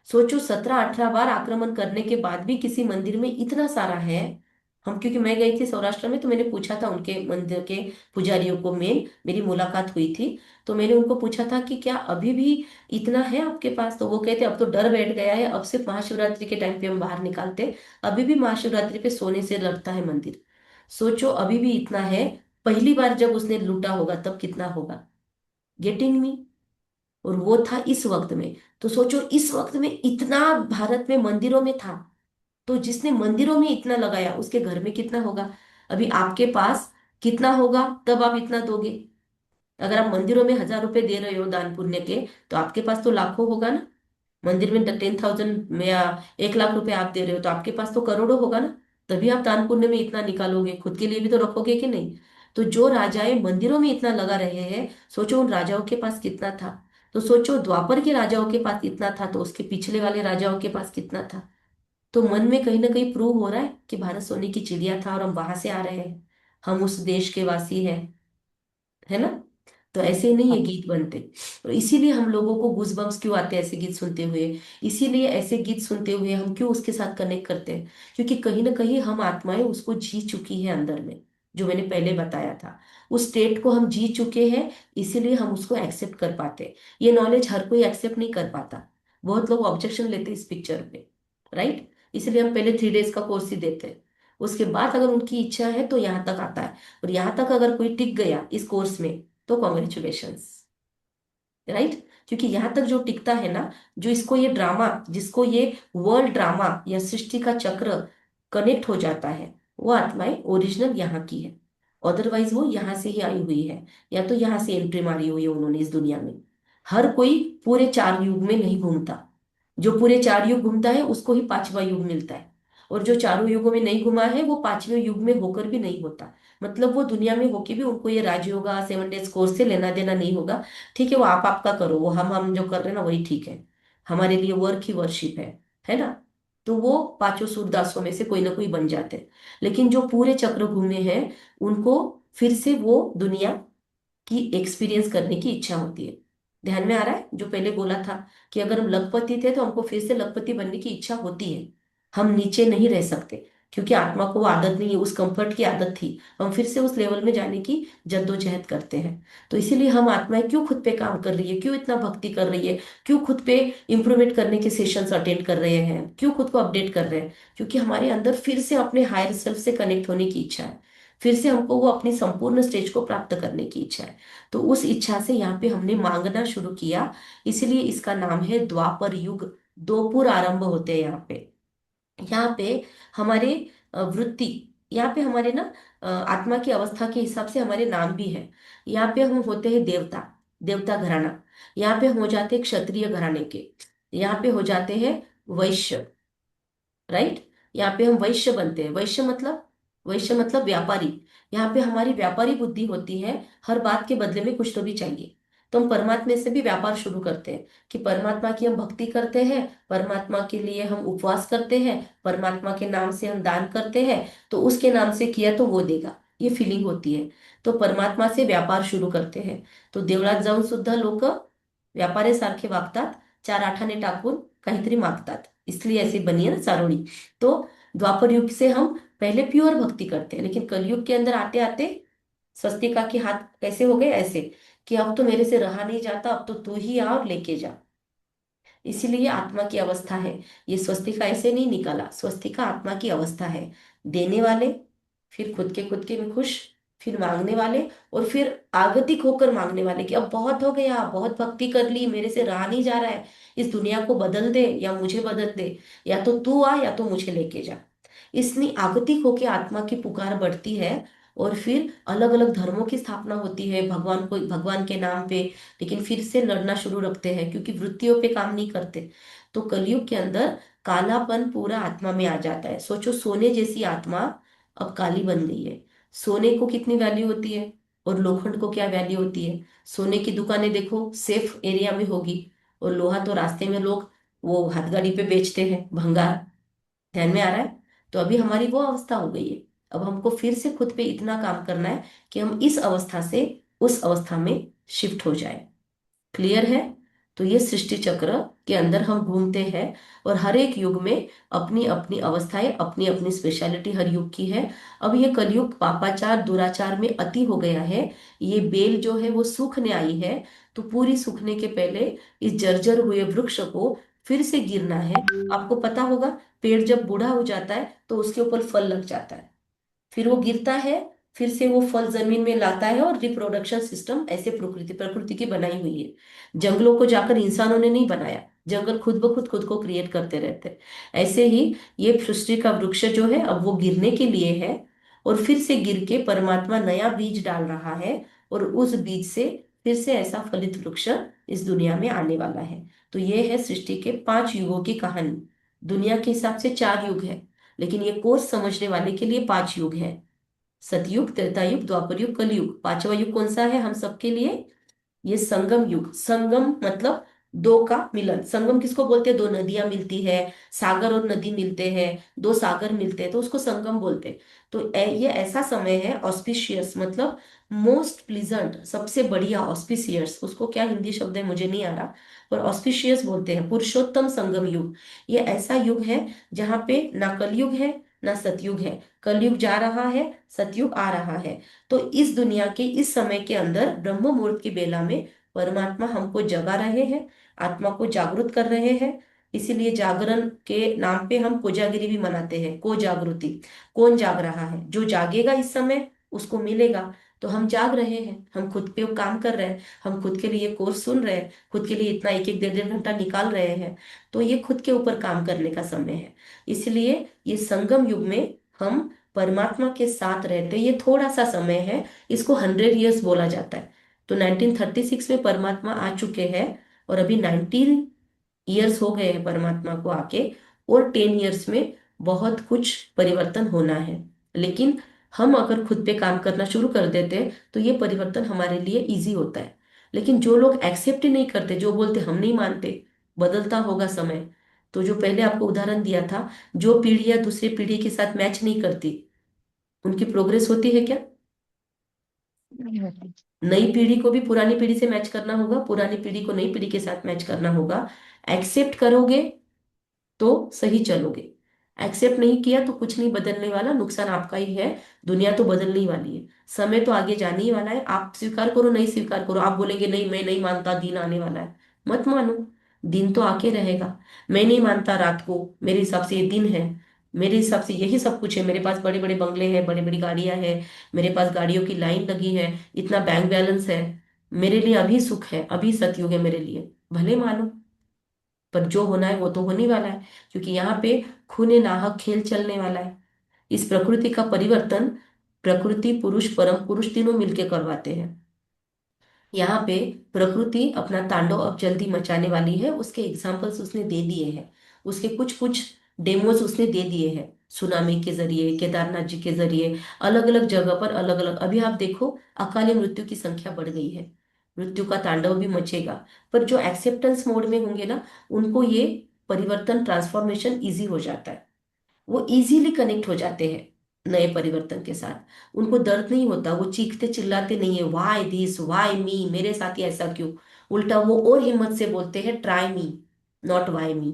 सोचो, 17-18 बार आक्रमण करने के बाद भी किसी मंदिर में इतना सारा है। हम, क्योंकि मैं गई थी सौराष्ट्र में, तो मैंने पूछा था उनके मंदिर के पुजारियों को, मेरी मुलाकात हुई थी। तो मैंने उनको पूछा था कि क्या अभी भी इतना है आपके पास? तो वो कहते अब तो डर बैठ गया है, अब सिर्फ महाशिवरात्रि के टाइम पे हम बाहर निकालते, अभी भी महाशिवरात्रि पे सोने से लगता है मंदिर। सोचो अभी भी इतना है। पहली बार जब उसने लूटा होगा तब कितना होगा? Getting me? और वो था इस वक्त में। तो सोचो इस वक्त में इतना भारत में मंदिरों में था, तो जिसने मंदिरों में इतना लगाया उसके घर में कितना होगा? अभी आपके पास कितना होगा तब आप इतना दोगे? अगर आप मंदिरों में 1000 रुपए दे रहे हो दान पुण्य के, तो आपके पास तो लाखों होगा ना। मंदिर में 10,000 में या 1 लाख रुपए आप दे रहे हो, तो आपके पास तो करोड़ों होगा ना। तभी आप दान पुण्य में इतना निकालोगे, खुद के लिए भी तो रखोगे कि नहीं? तो जो राजाएं मंदिरों में इतना लगा रहे हैं, सोचो उन राजाओं के पास कितना था। तो सोचो द्वापर के राजाओं के पास इतना था, तो उसके पिछले वाले राजाओं के पास कितना था। तो मन में कहीं ना कहीं प्रूव हो रहा है कि भारत सोने की चिड़िया था और हम वहां से आ रहे हैं, हम उस देश के वासी हैं, है ना। तो ऐसे नहीं हाँ। ये गीत बनते। और इसीलिए हम लोगों को गूजबम्स क्यों आते हैं ऐसे गीत सुनते हुए? इसीलिए ऐसे गीत सुनते हुए हम क्यों उसके साथ कनेक्ट करते हैं? क्योंकि कहीं ना कहीं हम आत्माएं उसको जी चुकी हैं अंदर में, जो मैंने पहले बताया था। उस स्टेट को हम जी चुके हैं, इसीलिए हम उसको एक्सेप्ट कर पाते हैं। ये नॉलेज हर कोई एक्सेप्ट नहीं कर पाता। बहुत लोग ऑब्जेक्शन लेते हैं इस पिक्चर पे, राइट। इसलिए हम पहले 3 डेज का कोर्स ही देते हैं। उसके बाद अगर उनकी इच्छा है तो यहाँ तक आता है। और यहाँ तक अगर कोई टिक गया इस कोर्स में, तो कॉन्ग्रेचुलेशंस, राइट। क्योंकि यहाँ तक जो टिकता है ना, जो इसको ये ड्रामा, जिसको ये वर्ल्ड ड्रामा या सृष्टि का चक्र कनेक्ट हो जाता है, वो आत्माएं ओरिजिनल यहाँ की है। अदरवाइज वो यहाँ से ही आई हुई है, या तो यहाँ से एंट्री मारी हुई है उन्होंने इस दुनिया में। हर कोई पूरे 4 युग में नहीं घूमता। जो पूरे 4 युग घूमता है उसको ही 5वां युग मिलता है। और जो चारों युगों में नहीं घुमा है वो 5वें युग में होकर भी नहीं होता। मतलब वो दुनिया में होके भी उनको ये राजयोगा 7 डेज कोर्स से लेना देना नहीं होगा। ठीक है, वो आप आपका करो, वो हम जो कर रहे हैं ना वही ठीक है। हमारे लिए वर्क ही वर्शिप है ना। तो वो पांचों सूरदासों में से कोई ना कोई बन जाते हैं। लेकिन जो पूरे चक्र घूमे हैं, उनको फिर से वो दुनिया की एक्सपीरियंस करने की इच्छा होती है। ध्यान में आ रहा है जो पहले बोला था, कि अगर हम लखपति थे तो हमको फिर से लखपति बनने की इच्छा होती है। हम नीचे नहीं रह सकते, क्योंकि आत्मा को वो आदत नहीं है, उस कंफर्ट की आदत थी। हम फिर से उस लेवल में जाने की जद्दोजहद करते हैं। तो इसीलिए हम आत्माएं क्यों खुद पे काम कर रही है, क्यों इतना भक्ति कर रही है, क्यों खुद पे इंप्रूवमेंट करने के सेशंस अटेंड कर रहे हैं, क्यों खुद को अपडेट कर रहे हैं? क्योंकि हमारे अंदर फिर से अपने हायर सेल्फ से कनेक्ट होने की इच्छा है। फिर से हमको वो अपनी संपूर्ण स्टेज को प्राप्त करने की इच्छा है। तो उस इच्छा से यहाँ पे हमने मांगना शुरू किया। इसलिए इसका नाम है द्वापर युग। दोपुर आरंभ होते हैं यहाँ पे। यहाँ पे हमारे वृत्ति, यहाँ पे हमारे ना आत्मा की अवस्था के हिसाब से हमारे नाम भी है। यहाँ पे हम होते हैं देवता, देवता घराना। यहाँ पे हम हो जाते हैं क्षत्रिय घराने के। यहाँ पे हो जाते हैं वैश्य, राइट। यहाँ पे हम वैश्य बनते हैं। वैश्य मतलब व्यापारी। यहाँ पे हमारी व्यापारी बुद्धि होती है, हर बात के बदले में कुछ तो भी चाहिए। तो हम परमात्मा से भी व्यापार शुरू करते हैं, कि परमात्मा की हम भक्ति करते हैं, परमात्मा के लिए हम उपवास करते हैं, परमात्मा के नाम से हम दान करते हैं, तो उसके नाम से किया तो वो देगा, ये फीलिंग होती है। तो परमात्मा से व्यापार शुरू करते हैं। तो देवळात जाऊन सुद्धा लोक व्यापाऱ्यासारखे वागतात, 4 आठाने टाकून काहीतरी मागतात, इसलिए ऐसी बनी है ना चारोड़ी। तो द्वापर युग से हम पहले प्योर भक्ति करते हैं, लेकिन कलयुग के अंदर आते आते स्वस्तिका के हाथ कैसे हो गए, ऐसे कि अब तो मेरे से रहा नहीं जाता, अब तो तू ही आ और लेके जा। इसीलिए आत्मा की अवस्था है। ये स्वस्तिका ऐसे नहीं निकाला, स्वस्तिका आत्मा की अवस्था है। देने वाले, फिर खुद के में खुश, फिर मांगने वाले, और फिर आगतिक होकर मांगने वाले कि अब बहुत हो गया, बहुत भक्ति कर ली, मेरे से रहा नहीं जा रहा है, इस दुनिया को बदल दे या मुझे बदल दे, या तो तू आ या तो मुझे लेके जा। इसलिए आगतिक होकर आत्मा की पुकार बढ़ती है, और फिर अलग अलग धर्मों की स्थापना होती है भगवान के नाम पे। लेकिन फिर से लड़ना शुरू रखते हैं, क्योंकि वृत्तियों पे काम नहीं करते। तो कलयुग के अंदर कालापन पूरा आत्मा में आ जाता है। सोचो, सोने जैसी आत्मा अब काली बन गई है। सोने को कितनी वैल्यू होती है, और लोखंड को क्या वैल्यू होती है। सोने की दुकानें देखो सेफ एरिया में होगी, और लोहा तो रास्ते में लोग वो हाथगाड़ी पे बेचते हैं भंगार। ध्यान में आ रहा है। तो अभी हमारी वो अवस्था हो गई है। अब हमको फिर से खुद पे इतना काम करना है कि हम इस अवस्था से उस अवस्था में शिफ्ट हो जाए। क्लियर है। तो ये सृष्टि चक्र के अंदर हम घूमते हैं, और हर एक युग में अपनी अपनी अवस्थाएं, अपनी अपनी स्पेशलिटी हर युग की है। अब ये कलयुग पापाचार दुराचार में अति हो गया है। ये बेल जो है वो सूखने आई है। तो पूरी सूखने के पहले इस जर्जर हुए वृक्ष को फिर से गिरना है। आपको पता होगा, पेड़ जब बूढ़ा हो जाता है तो उसके ऊपर फल लग जाता है, फिर वो गिरता है, फिर से वो फल जमीन में लाता है, और रिप्रोडक्शन सिस्टम ऐसे प्रकृति प्रकृति की बनाई हुई है। जंगलों को जाकर इंसानों ने नहीं बनाया, जंगल खुद ब खुद खुद को क्रिएट करते रहते हैं। ऐसे ही ये सृष्टि का वृक्ष जो है अब वो गिरने के लिए है, और फिर से गिर के परमात्मा नया बीज डाल रहा है, और उस बीज से फिर से ऐसा फलित वृक्ष इस दुनिया में आने वाला है। तो ये है सृष्टि के 5 युगों की कहानी। दुनिया के हिसाब से 4 युग है, लेकिन ये कोर्स समझने वाले के लिए 5 युग है। सतयुग, त्रेता युग, द्वापर युग, कलयुग। 5वां युग कौन सा है हम सबके लिए? ये संगम युग। संगम मतलब दो का मिलन। संगम किसको बोलते हैं? दो नदियां मिलती है, सागर और नदी मिलते हैं, दो सागर मिलते हैं, तो उसको संगम बोलते हैं। तो ये ऐसा समय है ऑस्पिशियस, मतलब मोस्ट प्लीजेंट, सबसे बढ़िया। ऑस्पिशियस उसको क्या हिंदी शब्द है मुझे नहीं आ रहा, पर ऑस्पिशियस बोलते हैं। पुरुषोत्तम संगम युग, ये ऐसा युग है जहाँ पे ना कलयुग है ना सतयुग है। कलयुग जा रहा है, सतयुग आ रहा है। तो इस दुनिया के इस समय के अंदर ब्रह्म मुहूर्त की बेला में परमात्मा हमको जगा रहे हैं, आत्मा को जागृत कर रहे हैं। इसीलिए जागरण के नाम पे हम कोजागिरी भी मनाते हैं। को जागृति, कौन जाग रहा है? जो जागेगा इस समय उसको मिलेगा। तो हम जाग रहे हैं, हम खुद पे काम कर रहे हैं, हम खुद के लिए कोर्स सुन रहे हैं, खुद के लिए इतना एक एक डेढ़ डेढ़ घंटा निकाल रहे हैं। तो ये खुद के ऊपर काम करने का समय है। इसलिए ये संगम युग में हम परमात्मा के साथ रहते, ये थोड़ा सा समय है, इसको 100 ईयर्स बोला जाता है। तो 1936 में परमात्मा आ चुके हैं, और अभी 19 ईयर्स हो गए हैं परमात्मा को आके, और 10 ईयर्स में बहुत कुछ परिवर्तन होना है। लेकिन हम अगर खुद पे काम करना शुरू कर देते हैं तो ये परिवर्तन हमारे लिए इजी होता है। लेकिन जो लोग एक्सेप्ट ही नहीं करते, जो बोलते हम नहीं मानते बदलता होगा समय, तो जो पहले आपको उदाहरण दिया था, जो पीढ़ियां दूसरी पीढ़ी के साथ मैच नहीं करती उनकी प्रोग्रेस होती है क्या? नहीं होती। नई पीढ़ी को भी पुरानी पीढ़ी से मैच करना होगा, पुरानी पीढ़ी को नई पीढ़ी के साथ मैच करना होगा। एक्सेप्ट करोगे तो सही चलोगे, एक्सेप्ट नहीं किया तो कुछ नहीं बदलने वाला, नुकसान आपका ही है। दुनिया तो बदलने ही वाली है, समय तो आगे जाने ही वाला है। आप स्वीकार करो नहीं स्वीकार करो, आप बोलेंगे नहीं मैं नहीं मानता दिन आने वाला है, मत मानो, दिन तो आके रहेगा। मैं नहीं मानता रात को, मेरे हिसाब से ये दिन है, मेरे हिसाब से यही सब कुछ है। मेरे पास बड़े बड़े बंगले हैं, बड़ी बड़ी गाड़ियां हैं, मेरे पास गाड़ियों की लाइन लगी है, इतना बैंक बैलेंस है, मेरे लिए अभी सुख है, अभी सतयुग है मेरे लिए, भले मानो। पर जो होना है वो तो होने वाला है, क्योंकि यहाँ पे खूने नाहक खेल चलने वाला है। इस प्रकृति का परिवर्तन प्रकृति पुरुष परम पुरुष तीनों मिलके करवाते हैं। यहाँ पे प्रकृति अपना तांडव अब जल्दी मचाने वाली है। उसके एग्जाम्पल्स उसने दे दिए हैं, उसके कुछ कुछ डेमोज उसने दे दिए हैं, सुनामी के जरिए, केदारनाथ जी के जरिए, अलग अलग जगह पर अलग अलग। अभी आप देखो अकाली मृत्यु की संख्या बढ़ गई है, मृत्यु का तांडव भी मचेगा। पर जो एक्सेप्टेंस मोड में होंगे ना, उनको ये परिवर्तन ट्रांसफॉर्मेशन इजी हो जाता है, वो इजीली कनेक्ट हो जाते हैं नए परिवर्तन के साथ। उनको दर्द नहीं होता, वो चीखते चिल्लाते नहीं है वाई दिस वाई मी, मेरे साथ ही ऐसा क्यों। उल्टा वो और हिम्मत से बोलते हैं try me, not why me.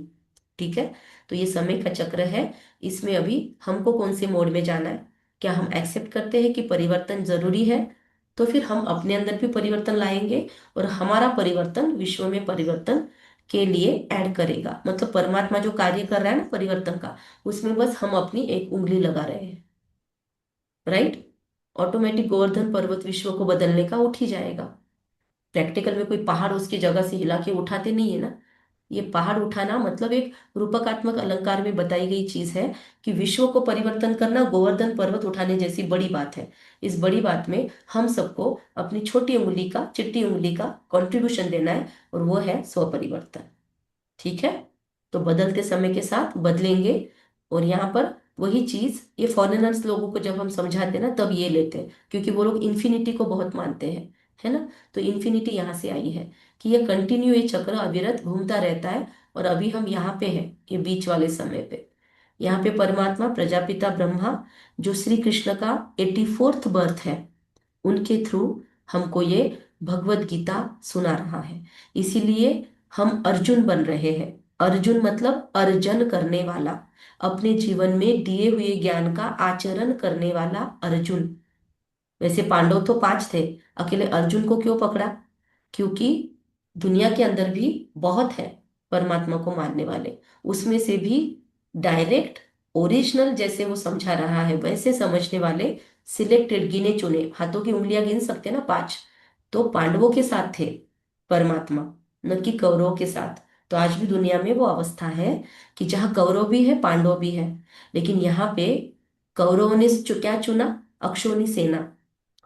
ठीक है। तो ये समय का चक्र है। इसमें अभी हमको कौन से मोड में जाना है? क्या हम एक्सेप्ट करते हैं कि परिवर्तन जरूरी है? तो फिर हम अपने अंदर भी परिवर्तन लाएंगे और हमारा परिवर्तन विश्व में परिवर्तन के लिए ऐड करेगा। मतलब परमात्मा जो कार्य कर रहा है ना परिवर्तन का, उसमें बस हम अपनी एक उंगली लगा रहे हैं। राइट। ऑटोमेटिक गोवर्धन पर्वत विश्व को बदलने का उठ ही जाएगा। प्रैक्टिकल में कोई पहाड़ उसकी जगह से हिला के उठाते नहीं है ना। ये पहाड़ उठाना मतलब एक रूपकात्मक अलंकार में बताई गई चीज है कि विश्व को परिवर्तन करना गोवर्धन पर्वत उठाने जैसी बड़ी बात है। इस बड़ी बात में हम सबको अपनी छोटी उंगली का, चिट्टी उंगली का कंट्रीब्यूशन देना है, और वो है स्व परिवर्तन। ठीक है। तो बदलते समय के साथ बदलेंगे। और यहाँ पर वही चीज ये फॉरेनर्स लोगों को जब हम समझाते हैं ना तब ये लेते हैं, क्योंकि वो लोग इन्फिनिटी को बहुत मानते हैं, है ना। तो इन्फिनिटी यहाँ से आई है कि ये कंटिन्यू, ये चक्र अविरत घूमता रहता है। और अभी हम यहाँ पे हैं, ये बीच वाले समय पे। यहाँ पे परमात्मा प्रजापिता ब्रह्मा, जो श्री कृष्ण का 84th बर्थ है, उनके थ्रू हमको ये भगवत गीता सुना रहा है। इसीलिए हम अर्जुन बन रहे हैं। अर्जुन मतलब अर्जन करने वाला, अपने जीवन में दिए हुए ज्ञान का आचरण करने वाला अर्जुन। वैसे पांडव तो 5 थे, अकेले अर्जुन को क्यों पकड़ा? क्योंकि दुनिया के अंदर भी बहुत है परमात्मा को मानने वाले। उसमें से भी डायरेक्ट ओरिजिनल, जैसे वो समझा रहा है वैसे समझने वाले सिलेक्टेड, गिने चुने, हाथों की उंगलियां गिन सकते हैं ना 5, तो पांडवों के साथ थे परमात्मा, न कि कौरवों के साथ। तो आज भी दुनिया में वो अवस्था है कि जहाँ कौरव भी है पांडव भी है। लेकिन यहाँ पे कौरवों ने क्या चुना? अक्षोनी सेना।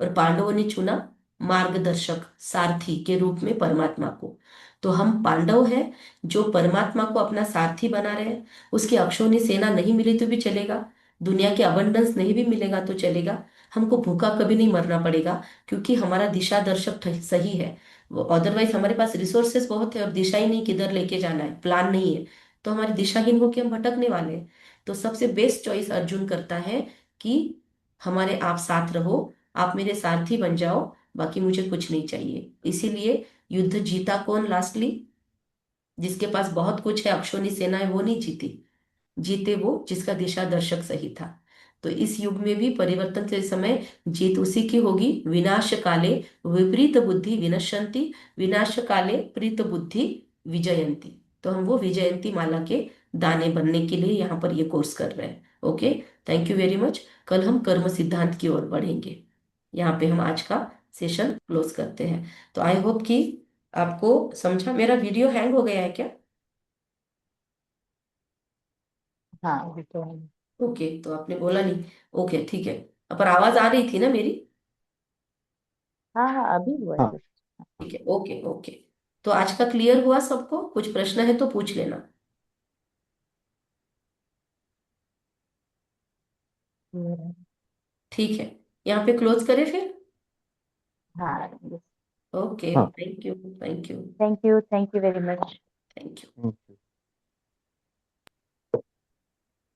और पांडवों ने चुना मार्गदर्शक, सारथी के रूप में परमात्मा को। तो हम पांडव हैं जो परमात्मा को अपना सारथी बना रहे हैं। उसकी अक्षौनी सेना नहीं मिली तो भी चलेगा, दुनिया के अबंडेंस नहीं भी मिलेगा तो चलेगा, हमको भूखा कभी नहीं मरना पड़ेगा, क्योंकि हमारा दिशा दर्शक सही है। अदरवाइज हमारे पास रिसोर्सेस बहुत है और दिशा ही नहीं, किधर लेके जाना है, प्लान नहीं है, तो हमारी दिशाहीन होकर हम भटकने वाले हैं। तो सबसे बेस्ट चॉइस अर्जुन करता है कि हमारे आप साथ रहो, आप मेरे सारथी बन जाओ, बाकी मुझे कुछ नहीं चाहिए। इसीलिए युद्ध जीता कौन लास्टली? जिसके पास बहुत कुछ है, अक्षौनी सेना है, वो नहीं जीती। जीते वो जिसका दिशा दर्शक सही था। तो इस युग में भी परिवर्तन के समय जीत उसी की होगी। विनाश काले विपरीत बुद्धि विनश्यंति, विनाश काले प्रीत बुद्धि विजयंती। तो हम वो विजयंती माला के दाने बनने के लिए यहाँ पर ये कोर्स कर रहे हैं। Okay, thank you very much. कल हम कर्म सिद्धांत की ओर बढ़ेंगे। यहाँ पे हम आज का सेशन क्लोज करते हैं। तो आई होप कि आपको समझा। मेरा वीडियो हैंग हो गया है क्या? हाँ वो तो है। ओके, तो आपने बोला नहीं। ओके ठीक है। पर आवाज आ रही थी ना मेरी? हाँ हाँ अभी हुआ हाँ। जस्ट। ठीक है, ओके ओके। तो आज का क्लियर हुआ सबको? कुछ प्रश्न है तो पूछ लेना। ठीक है, यहाँ पे क्लोज करें फिर। हाँ ओके, हाँ। Thank you. Thank you. Thank you very much. Thank you. Hmm.